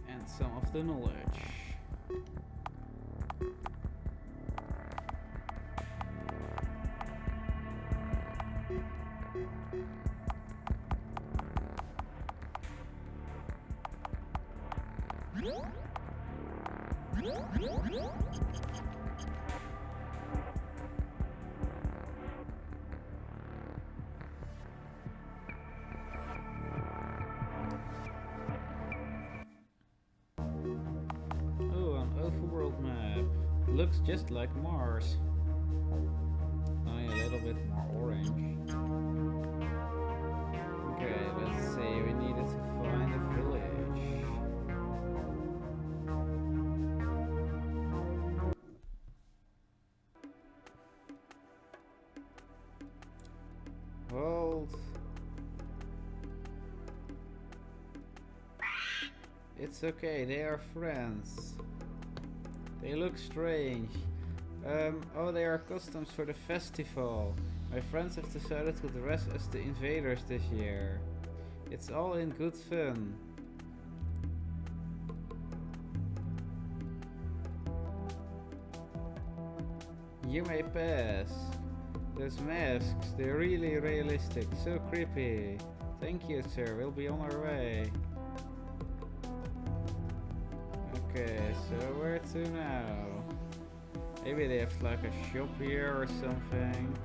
And some of the knowledge. looks just like Mars. Only a little bit more orange. Okay, let's see. We needed to find a village. Hold. It's okay, they are friends. They look strange. Oh, they are customs for the festival. My friends have decided to dress as the invaders this year. It's all in good fun. You may pass. Those masks, they're really realistic, so creepy. Thank you, sir, we'll be on our way. Okay, so where to now? Maybe they have like a shop here or something.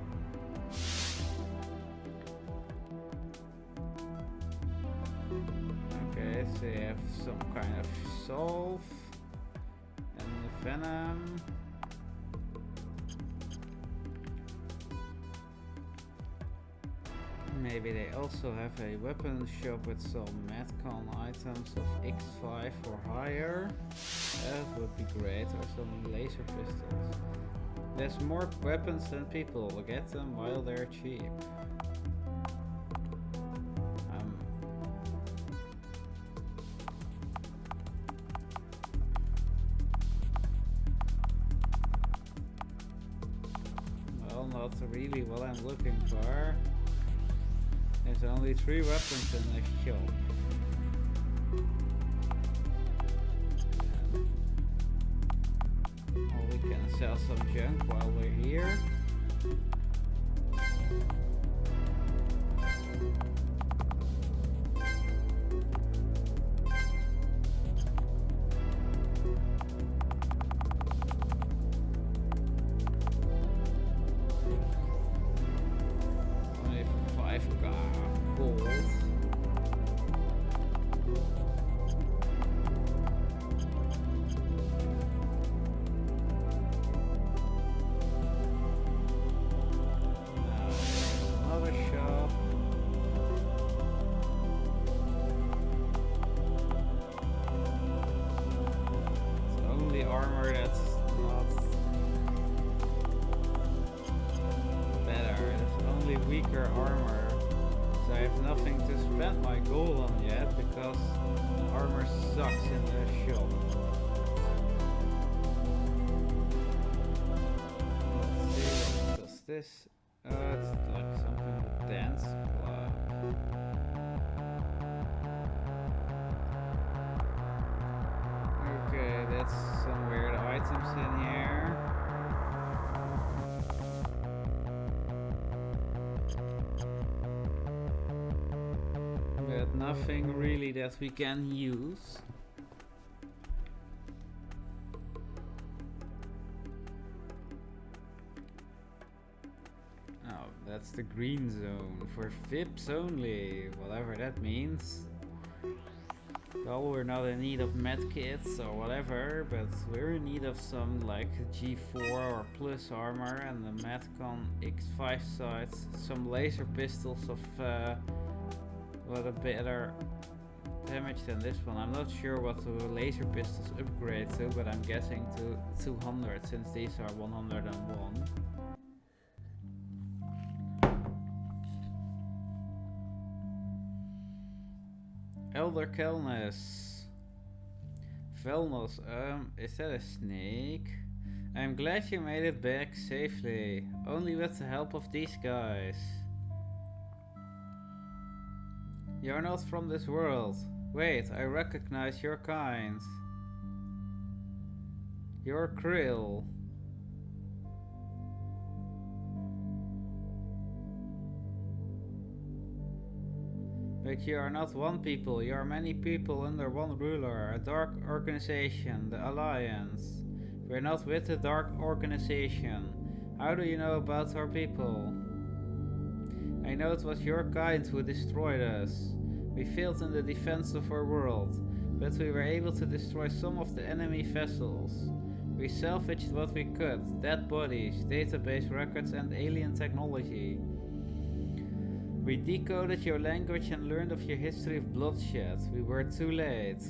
Okay, so they have some kind of solve and the venom. Maybe they also have a weapon shop with some Metcon items of X5 or higher. That would be great, or some laser pistols. There's more weapons than people, get them while they're cheap. Well, not really what I'm looking for. There's only 3 weapons in the shop. Well, we can sell some junk while we're here. Armor, so I have nothing to spend my gold on yet because the armor sucks in the shop. Let's see, what does this? It's like something with dance club. Okay, that's some weird items in here. Nothing really that we can use. Oh, that's the green zone for VIPs only, whatever that means. Well, we're not in need of medkits or whatever, but we're in need of some like G4 or plus armor and the Metcon X5 sights, some laser pistols of what a better damage than this one. I'm not sure what the laser pistols upgrade to, but I'm guessing to 200 since these are 101. Elder Kelness. Velnos, is that a snake? I'm glad you made it back safely. Only with the help of these guys. You're not from this world. Wait, I recognize your kind. You're Krill. But you are not one people, you are many people under one ruler, a dark organization, the Alliance. We're not with the dark organization. How do you know about our people? I know it was your kind who destroyed us. We failed in the defense of our world, but we were able to destroy some of the enemy vessels. We salvaged what we could: dead bodies, database records and alien technology. We decoded your language and learned of your history of bloodshed. We were too late.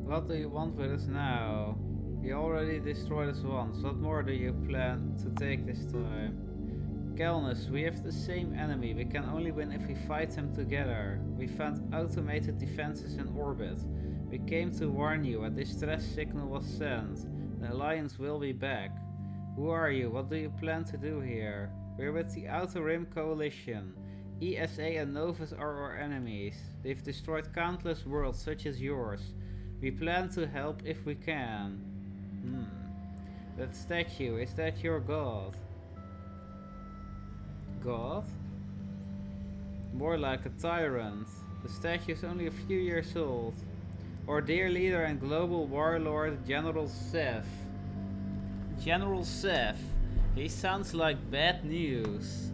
What do you want with us now? We already destroyed us once. What more do you plan to take this time? Calnus, we have the same enemy. We can only win if we fight him together. We found automated defenses in orbit. We came to warn you. A distress signal was sent. The Alliance will be back. Who are you? What do you plan to do here? We're with the Outer Rim Coalition. ESA and Novus are our enemies. They've destroyed countless worlds such as yours. We plan to help if we can. That statue, is that your god? God? More like a tyrant. The statue is only a few years old. Our dear leader and global warlord, General Sev. General Sev. He sounds like bad news.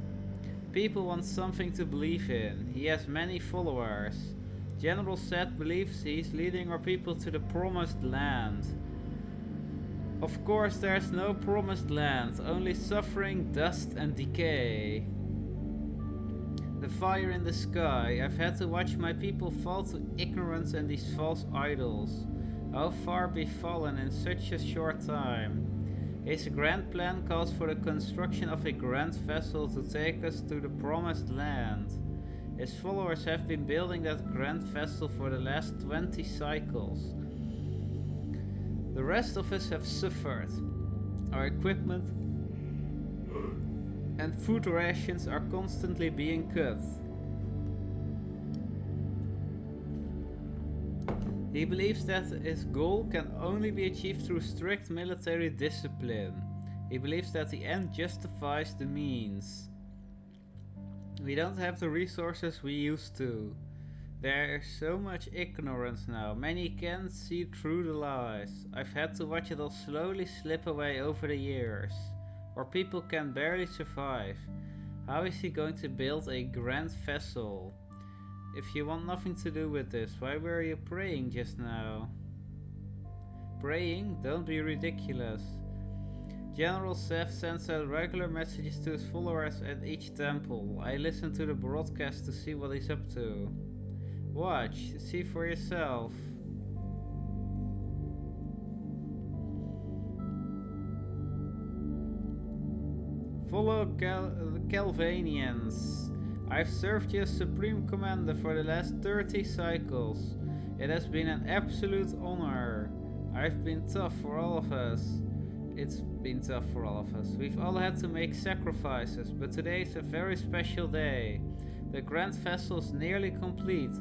People want something to believe in. He has many followers. General Sev believes he's leading our people to the promised land. Of course, there's no promised land, only suffering, dust and decay. The fire in the sky. I've had to watch my people fall to ignorance and these false idols. How far be fallen in such a short time? His grand plan calls for the construction of a grand vessel to take us to the promised land. His followers have been building that grand vessel for the last 20 cycles. The rest of us have suffered. Our equipment and food rations are constantly being cut. He believes that his goal can only be achieved through strict military discipline. He believes that the end justifies the means. We don't have the resources we used to. There is so much ignorance now. Many can't see through the lies. I've had to watch it all slowly slip away over the years. Our people can barely survive. How is he going to build a grand vessel? If you want nothing to do with this, why were you praying just now? Praying? Don't be ridiculous. General Sev sends out regular messages to his followers at each temple. I listen to the broadcast to see what he's up to. Watch, see for yourself. Follow the Calvanians. I've served you as Supreme Commander for the last 30 cycles. It has been an absolute honor. I've been tough for all of us. It's been tough for all of us. We've all had to make sacrifices, but today is a very special day. The Grand Vessel is nearly complete.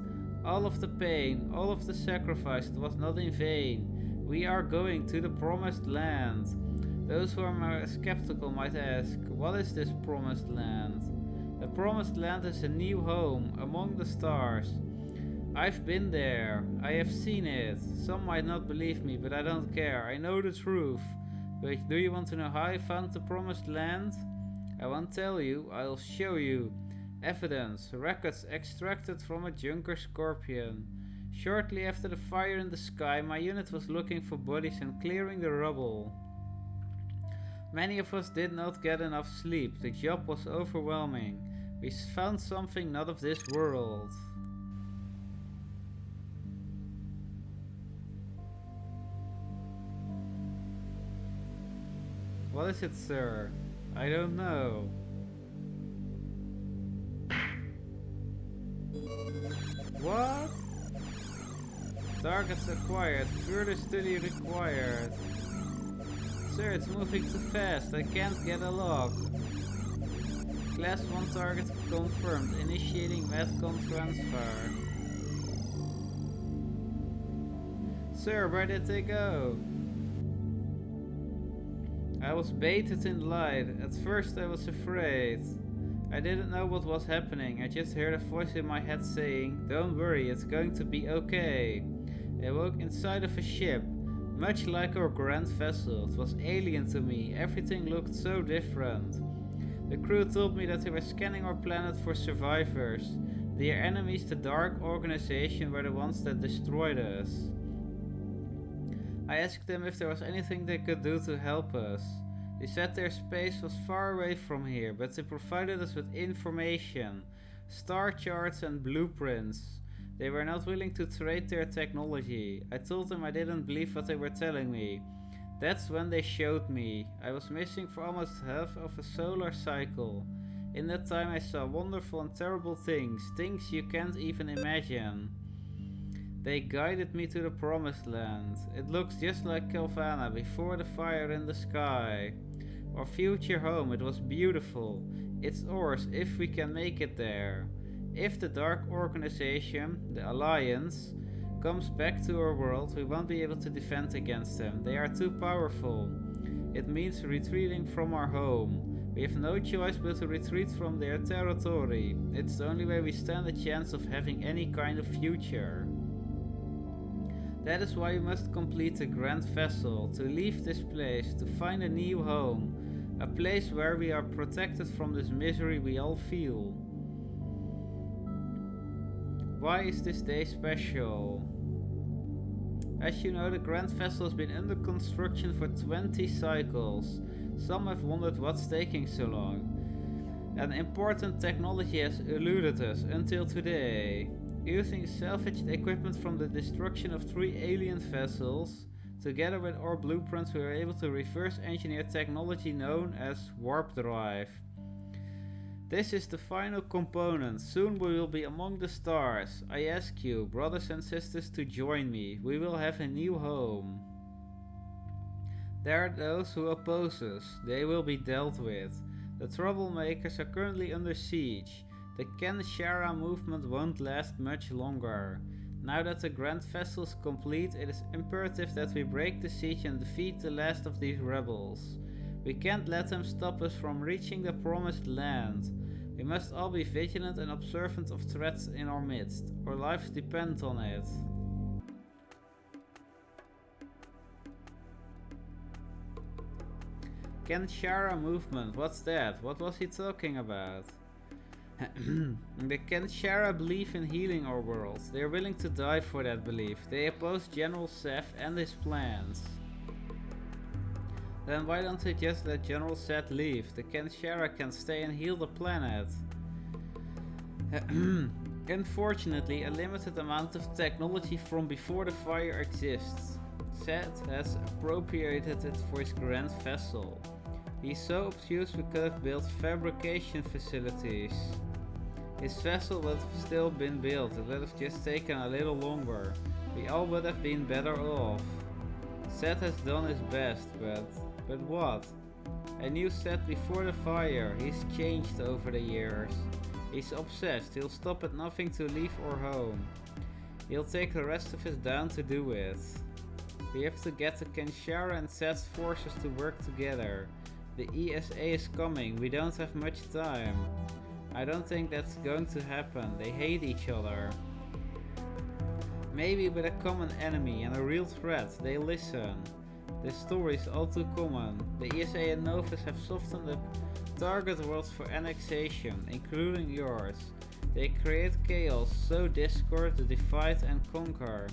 All of the pain, all of the sacrifice, it was not in vain. We are going to the promised land. Those who are more skeptical might ask, what is this promised land? The promised land is a new home among the stars. I've been there. I have seen it. Some might not believe me, but I don't care. I know the truth. But do you want to know how I found the promised land? I won't tell you. I'll show you. Evidence. Records extracted from a Junker Scorpion. Shortly after the fire in the sky, my unit was looking for bodies and clearing the rubble. Many of us did not get enough sleep. The job was overwhelming. We found something not of this world. What is it, sir? I don't know. What? Targets acquired. Further study required. Sir, it's moving too fast. I can't get a lock. Class 1 target confirmed. Initiating Medcom transfer. Sir, where did they go? I was bathed in light. At first I was afraid. I didn't know what was happening. I just heard a voice in my head saying, "Don't worry, it's going to be okay." I woke inside of a ship, much like our grand vessel. It was alien to me. Everything looked so different. The crew told me that they were scanning our planet for survivors. Their enemies, the Dark Organization, were the ones that destroyed us. I asked them if there was anything they could do to help us. They said their space was far away from here, but they provided us with information, star charts and blueprints. They were not willing to trade their technology. I told them I didn't believe what they were telling me. That's when they showed me. I was missing for almost half of a solar cycle. In that time I saw wonderful and terrible things, things you can't even imagine. They guided me to the promised land. It looks just like Calvana before the fire in the sky. Our future home, it was beautiful. It's ours if we can make it there. If the Dark Organization, the Alliance, comes back to our world, we won't be able to defend against them. They are too powerful. It means retreating from our home. We have no choice but to retreat from their territory. It's the only way we stand a chance of having any kind of future. That is why we must complete the Grand Vessel, to leave this place, to find a new home. A place where we are protected from this misery we all feel. Why is this day special? As you know, the Grand Vessel has been under construction for 20 cycles. Some have wondered what's taking so long. An important technology has eluded us until today. Using salvaged equipment from the destruction of 3 alien vessels, together with our blueprints we were able to reverse engineer technology known as warp drive. This is the final component. Soon we will be among the stars. I ask you, brothers and sisters, to join me. We will have a new home. There are those who oppose us. They will be dealt with. The troublemakers are currently under siege. The Ken Shara movement won't last much longer. Now that the Grand Vessel is complete, it is imperative that we break the siege and defeat the last of these rebels. We can't let them stop us from reaching the promised land. We must all be vigilant and observant of threats in our midst. Our lives depend on it. Ken Shara movement, what's that? What was he talking about? The Ken Shara believe in healing our world. They are willing to die for that belief. They oppose General Seth and his plans. Then why don't they just let General Seth leave? The Ken Shara can stay and heal the planet. Unfortunately, a limited amount of technology from before the fire exists. Seth has appropriated it for his Grand Vessel. He's so obtuse we could have built fabrication facilities. His vessel would have still been built, it would have just taken a little longer. We all would have been better off. Seth has done his best, but what? I knew Seth before the fire. He's changed over the years. He's obsessed. He'll stop at nothing to leave our home. He'll take the rest of us down to do it. We have to get the Ken Shara and Seth's forces to work together. The ESA is coming. We don't have much time. I don't think that's going to happen. They hate each other. Maybe with a common enemy and a real threat, they listen. This story is all too common. The ESA and Novus have softened the target worlds for annexation, including yours. They create chaos, sow discord, to divide and conquer.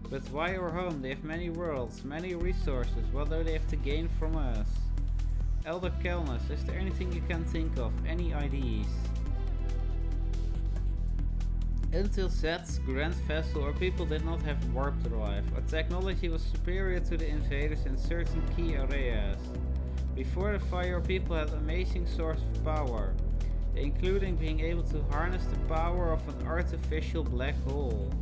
But why our home? They have many worlds, many resources. What do they have to gain from us? Elder Kelnus, is there anything you can think of? Any ideas? Until Z's Grand Vessel, our people did not have warp drive. Our technology was superior to the invaders in certain key areas. Before the fire, our people had amazing source of power, including being able to harness the power of an artificial black hole.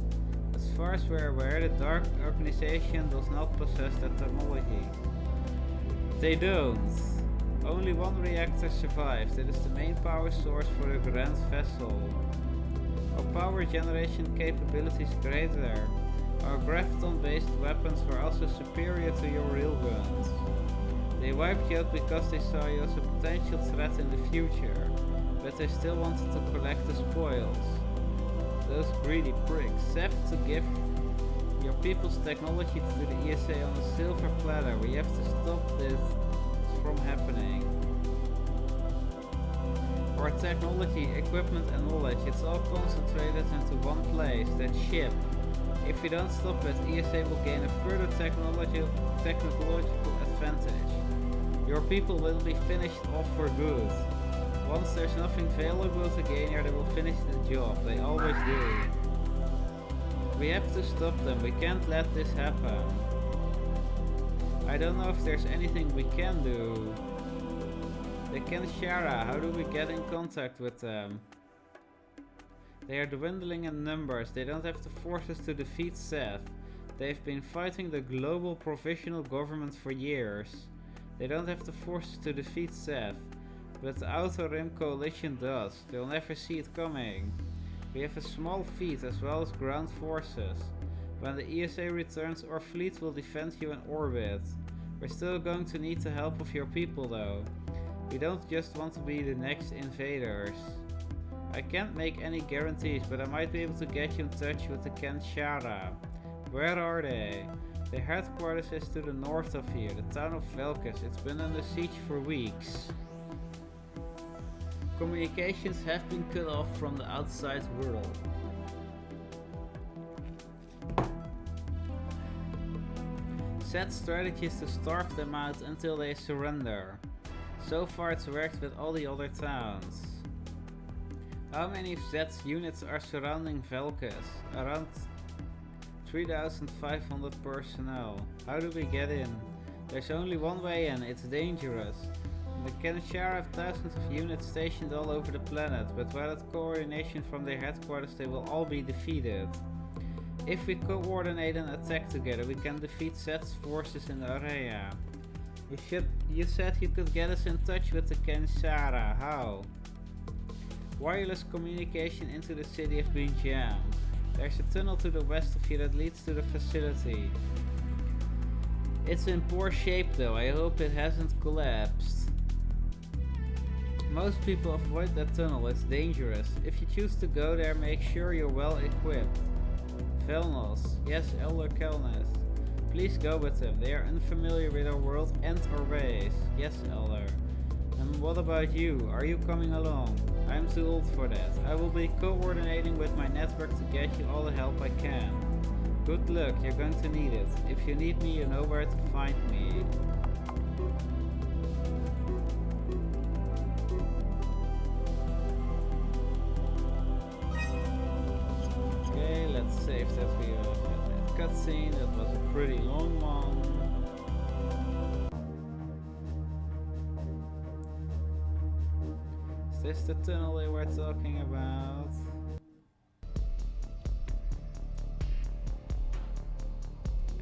As far as we're aware, the Dark Organization does not possess that technology. They don't. Only one reactor survives. It is the main power source for the Grand Vessel. Our power generation capability is greater. Our graviton-based weapons were also superior to your railguns. They wiped you out because they saw you as a potential threat in the future, but they still wanted to collect the spoils. Those greedy pricks have to give your people's technology to the ESA on a silver platter. We have to stop this from happening. Our technology, equipment and knowledge, it's all concentrated into one place, that ship. If we don't stop it, ESA will gain a further technological advantage. Your people will be finished off for good. Once there's nothing valuable to gain here, they will finish the job. They always do. We have to stop them. We can't let this happen. I don't know if there's anything we can do. The Kenshara, how do we get in contact with them? They are dwindling in numbers. They don't have the forces to defeat Seth. They've been fighting the global provisional government for years. They don't have the forces to defeat Seth. But the Outer Rim Coalition does. They'll never see it coming. We have a small fleet as well as ground forces. When the ESA returns, our fleet will defend you in orbit. We're still going to need the help of your people though. We don't just want to be the next invaders. I can't make any guarantees, but I might be able to get you in touch with the Kenshara. Where are they? Their headquarters is to the north of here, the town of Velkus. It's been under siege for weeks. Communications have been cut off from the outside world. Set strategy is to starve them out until they surrender. So far it's worked with all the other towns. How many of Zed's units are surrounding Velkus? Around 3,500 personnel. How do we get in? There's only one way in, it's dangerous. The Kenshara have thousands of units stationed all over the planet, but without coordination from their headquarters they will all be defeated. If we coordinate an attack together, we can defeat Zed's forces in the area. You said you could get us in touch with the Kenshara. How? Wireless communication into the city has been jammed. There's a tunnel to the west of you that leads to the facility. It's in poor shape though, I hope it hasn't collapsed. Most people avoid that tunnel, it's dangerous. If you choose to go there, make sure you're well equipped. Velnos, yes, Elder Kelnes. Please go with them, they are unfamiliar with our world and our ways. Yes, Elder. And what about you? Are you coming along? I'm too old for that. I will be coordinating with my network to get you all the help I can. Good luck, you're going to need it. If you need me, you know where to find me. Okay, let's save that we had that cutscene. That was a pretty long one. Is this the tunnel they were talking about?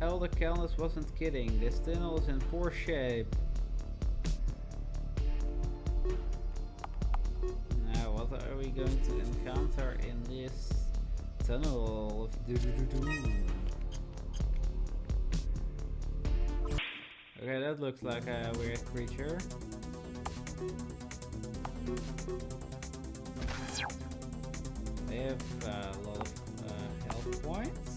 Elder Kelnes wasn't kidding, this tunnel is in poor shape. Now what are we going to encounter in this tunnel? Okay, that looks like a weird creature. They have a lot of health points.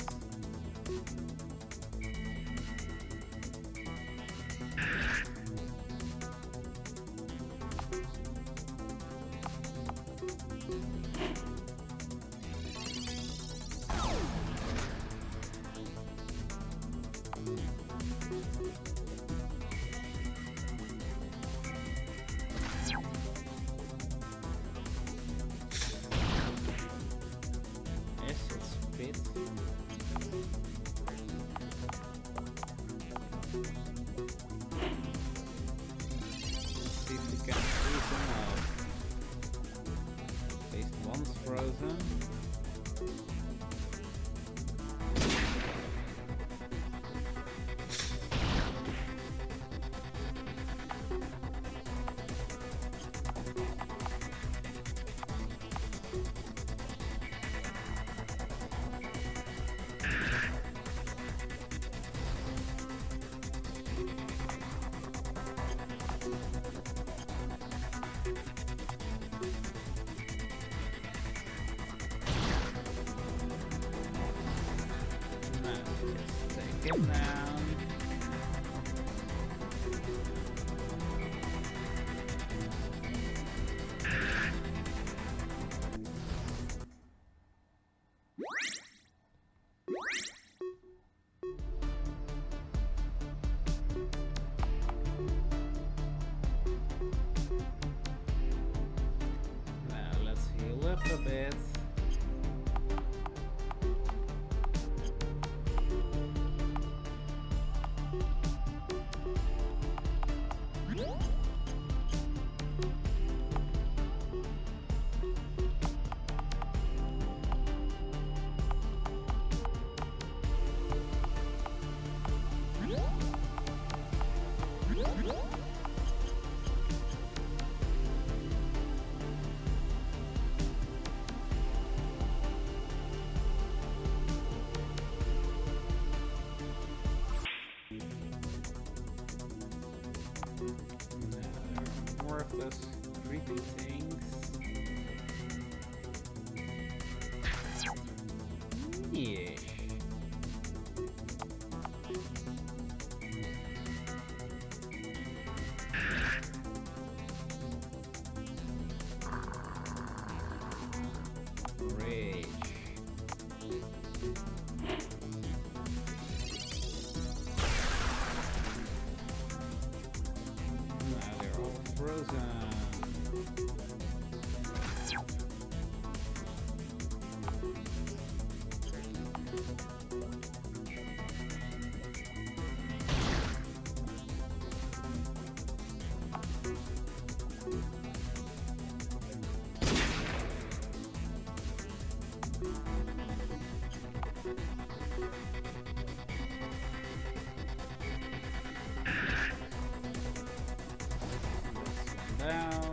Frozen. Take him down. up a bit. More of those creepy things. Yeah. Rage. Now they're all frozen. Down.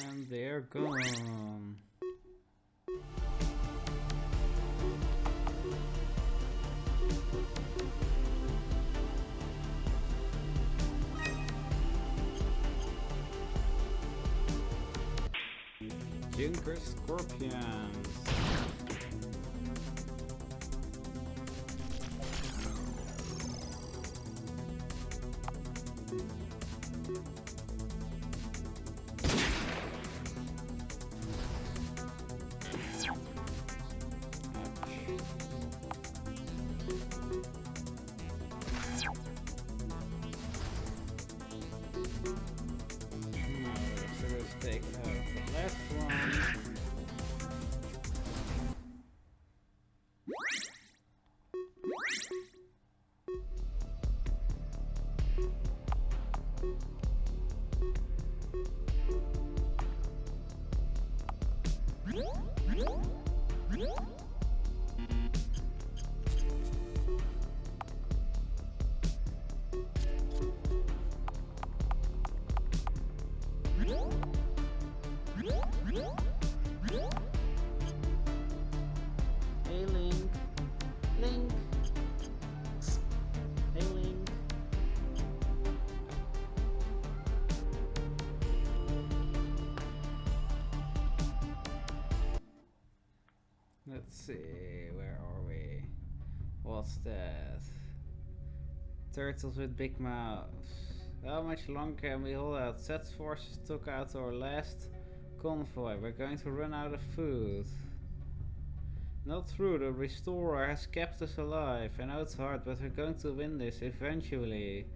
And they're gone. Junker Scorpions. Let's take out the last one. Hey Link. Link. Hey Link. Let's see, where are we? What's that? Turtles with big mouths. How much longer can we hold out? Set's forces took out our last convoy. We're going to run out of food. Not true, the Restorer has kept us alive. I know it's hard, but we're going to win this eventually.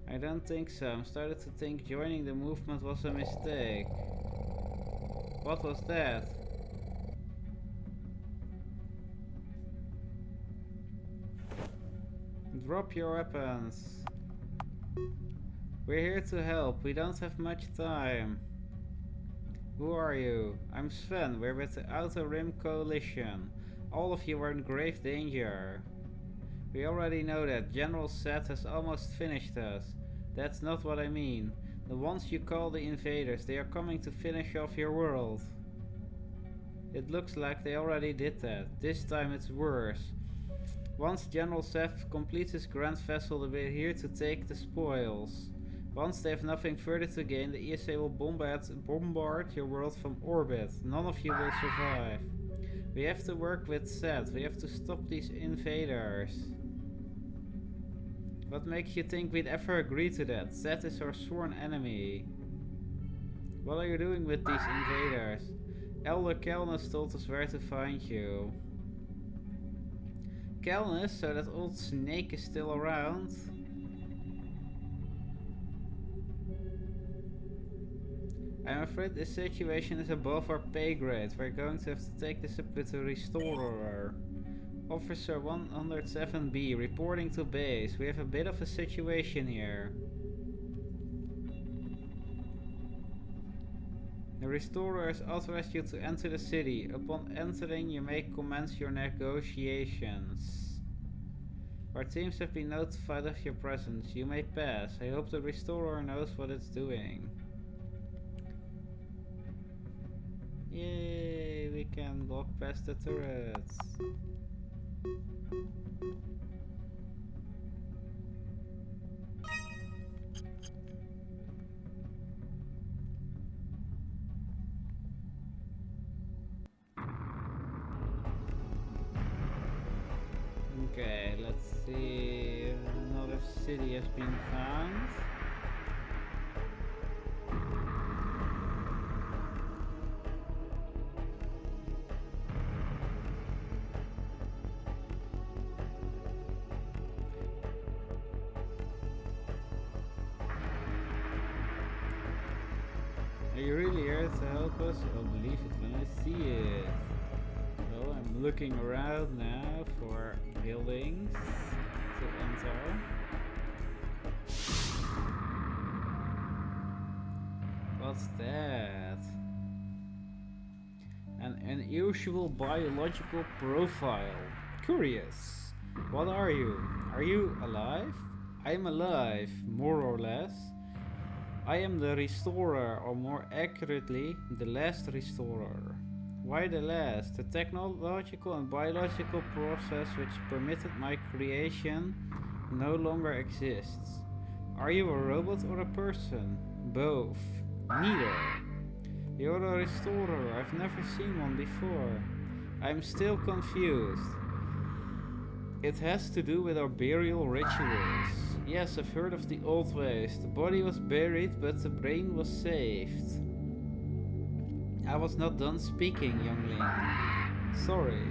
I don't think so. I'm starting to think joining the movement was a mistake. What was that? Drop your weapons. We're here to help. We don't have much time. Who are you? I'm Sven. We're with the Outer Rim Coalition. All of you are in grave danger. We already know that. General Set has almost finished us. That's not what I mean. The ones you call the invaders, they are coming to finish off your world. It looks like they already did that. This time it's worse. Once General Seth completes his grand vessel, they are here to take the spoils. Once they have nothing further to gain, the ESA will bombard your world from orbit. None of you will survive. We have to work with Seth. We have to stop these invaders. What makes you think we'd ever agree to that? Seth is our sworn enemy. What are you doing with these invaders? Elder Kelnus told us where to find you. Kelnus, so that old snake is still around. I'm afraid this situation is above our pay grade. We're going to have to take this up with the Restorer. Officer 107B, reporting to base. We have a bit of a situation here. The Restorer has authorized you to enter the city. Upon entering, you may commence your negotiations. Our teams have been notified of your presence. You may pass. I hope the Restorer knows what it's doing. Yay, we can walk past the turrets. Okay, let's see. Another city has been found. Are you really here to help us? I'll believe it when I see it. Well, I'm looking around now for buildings to enter. What's that? An unusual biological profile. Curious. What are you? Are you alive? I'm alive, more or less. I am the Restorer, or more accurately, the last Restorer. Why the last? The technological and biological process which permitted my creation no longer exists. Are you a robot or a person? Both. Neither. You're a Restorer. I've never seen one before. I'm still confused. It has to do with our burial rituals. Yes, I've heard of the old ways. The body was buried, but the brain was saved. I was not done speaking, youngling. Sorry.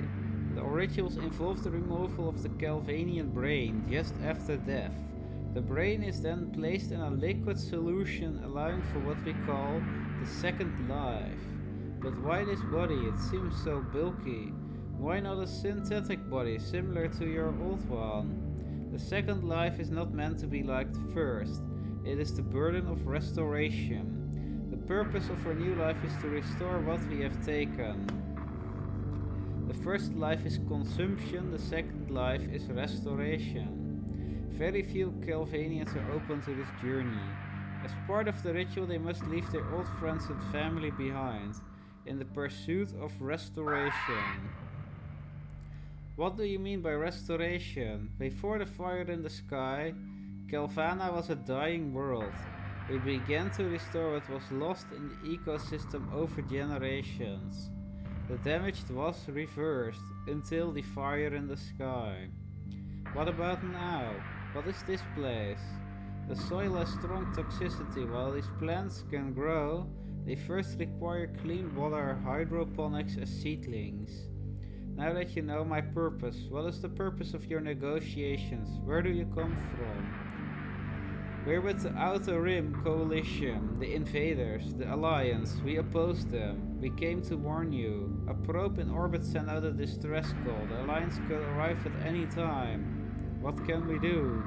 The rituals involve the removal of the Calvanian brain just after death. The brain is then placed in a liquid solution, allowing for what we call the second life. But why this body? It seems so bulky. Why not a synthetic body similar to your old one? The second life is not meant to be like the first. It is the burden of restoration. The purpose of our new life is to restore what we have taken. The first life is consumption, the second life is restoration. Very few Calvanians are open to this journey. As part of the ritual, they must leave their old friends and family behind, in the pursuit of restoration. What do you mean by restoration? Before the fire in the sky, Calvana was a dying world. We began to restore what was lost in the ecosystem over generations. The damage was reversed until the fire in the sky. What about now? What is this place? The soil has strong toxicity. While these plants can grow, they first require clean water, hydroponics as seedlings. Now that you know my purpose, what is the purpose of your negotiations? Where do you come from? We're with the Outer Rim Coalition, the invaders, the Alliance. We oppose them. We came to warn you. A probe in orbit sent out a distress call. The Alliance could arrive at any time. What can we do?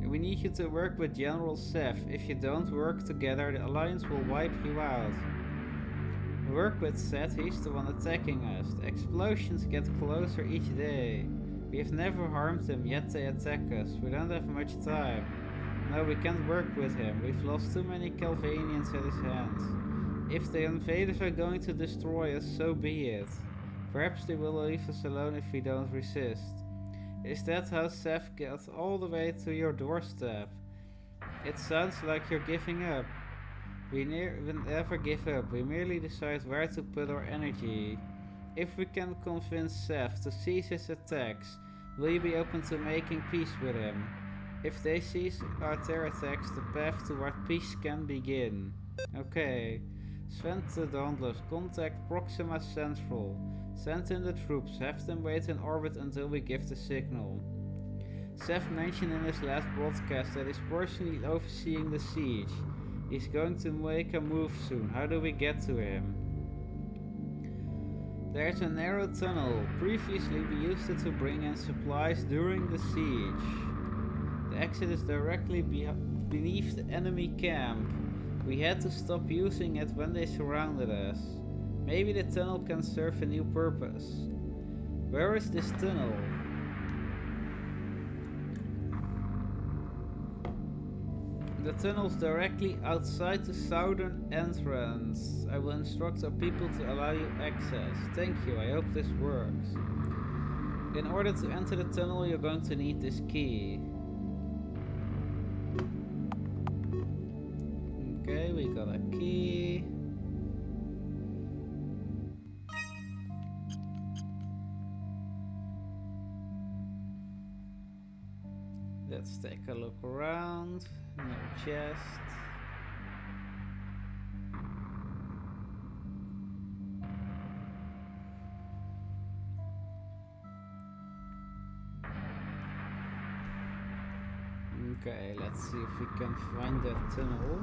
We need you to work with General Seth. If you don't work together, the Alliance will wipe you out. Work with Seth, he's the one attacking us. The explosions get closer each day. We have never harmed them, yet they attack us. We don't have much time. No, we can't work with him. We've lost too many Calvanians at his hands. If the invaders are going to destroy us, so be it. Perhaps they will leave us alone if we don't resist. Is that how Seth got all the way to your doorstep? It sounds like you're giving up. We never give up, we merely decide where to put our energy. If we can convince Seth to cease his attacks, will you be open to making peace with him? If they cease their attacks, the path toward peace can begin. Okay. Sven the Dauntless, contact Proxima Central. Send in the troops, have them wait in orbit until we give the signal. Seth mentioned in his last broadcast that he's personally overseeing the siege. He's going to make a move soon. How do we get to him? There's a narrow tunnel. Previously we used it to bring in supplies during the siege. The exit is directly beneath the enemy camp. We had to stop using it when they surrounded us. Maybe the tunnel can serve a new purpose. Where is this tunnel? The tunnel's directly outside the southern entrance. I will instruct our people to allow you access. Thank you, I hope this works. In order to enter the tunnel, you're going to need this key. Okay, we got a key. Let's take a look around. No chest. Okay, let's see if we can find that tunnel.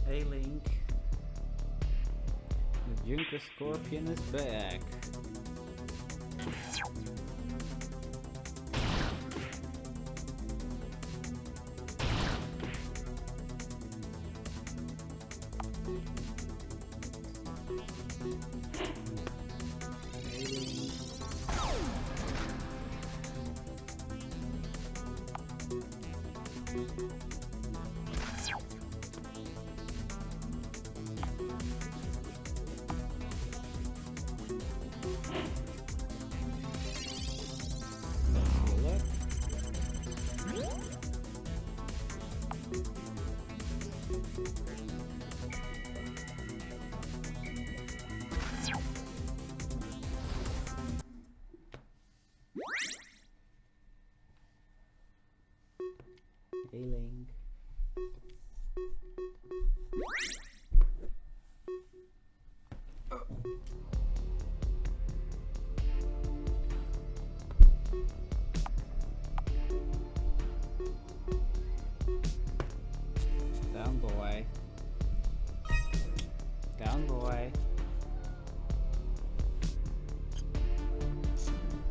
Hey Link. The Junker Scorpion is back. Hey Link. Down boy. Down boy.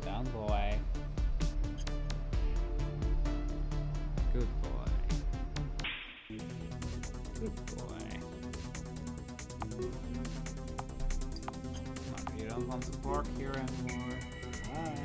Down boy. Good boy. Good boy. Come on, you don't want to park here anymore. Bye.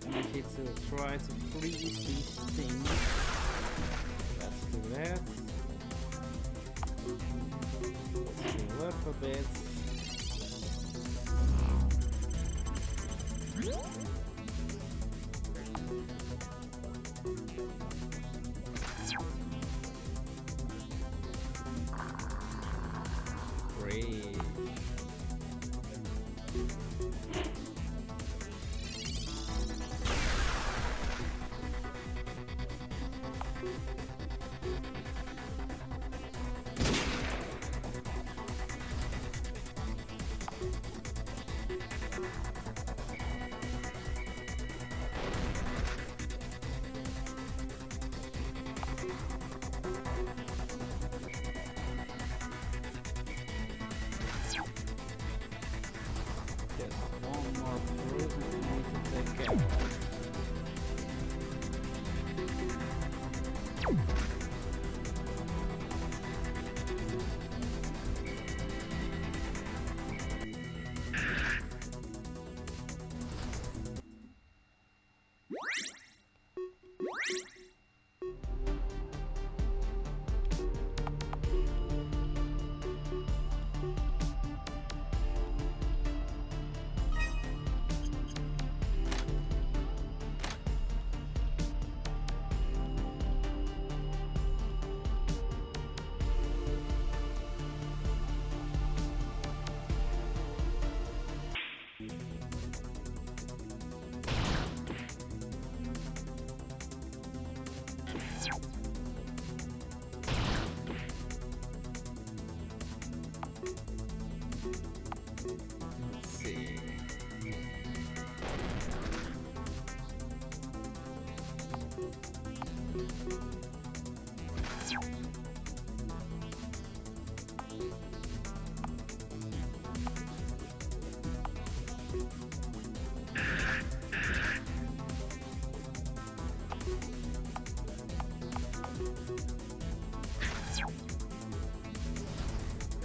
Energy to try to freeze these things. Let's do that. Let's heal up a bit. Great.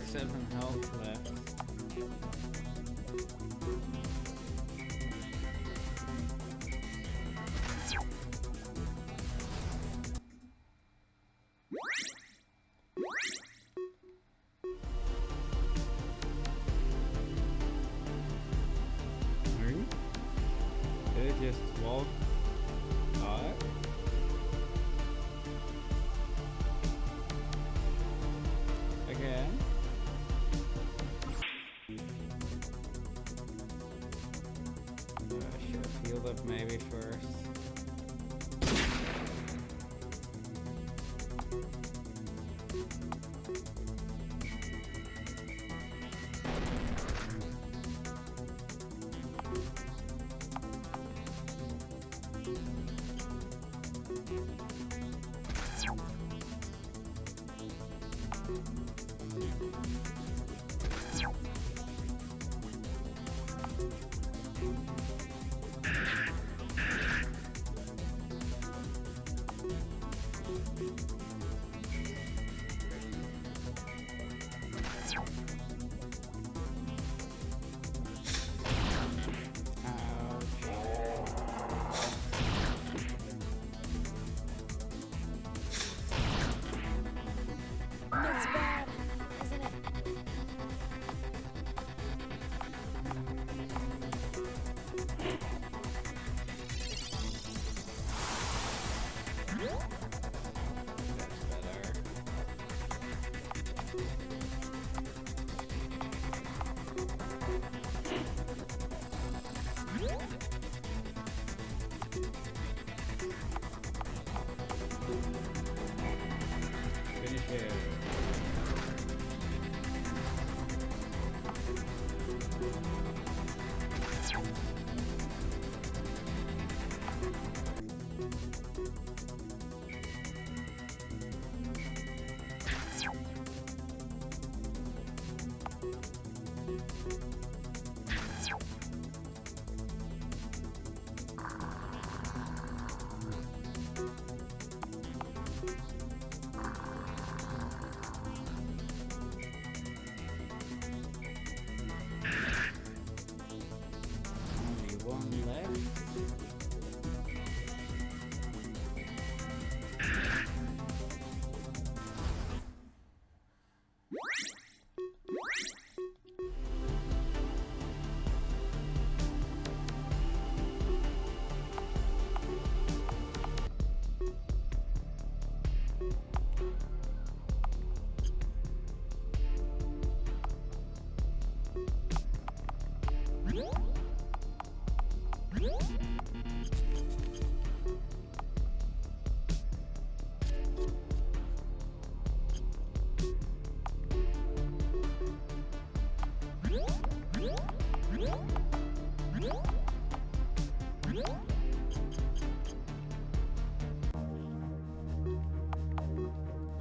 7 health left. Did it just walk out? Again? I should have healed up maybe first.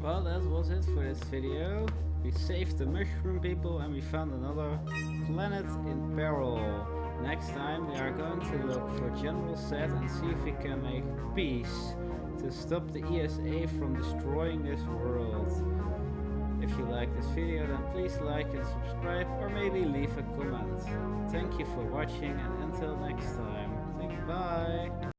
Well, that was it for this video. We saved the mushroom people and we found another planet in peril. Next time we are going to look for General Set and see if we can make peace to stop the ESA from destroying this world. If you like this video, then please like and subscribe, or maybe leave a comment. Thank you for watching, and until next time, bye!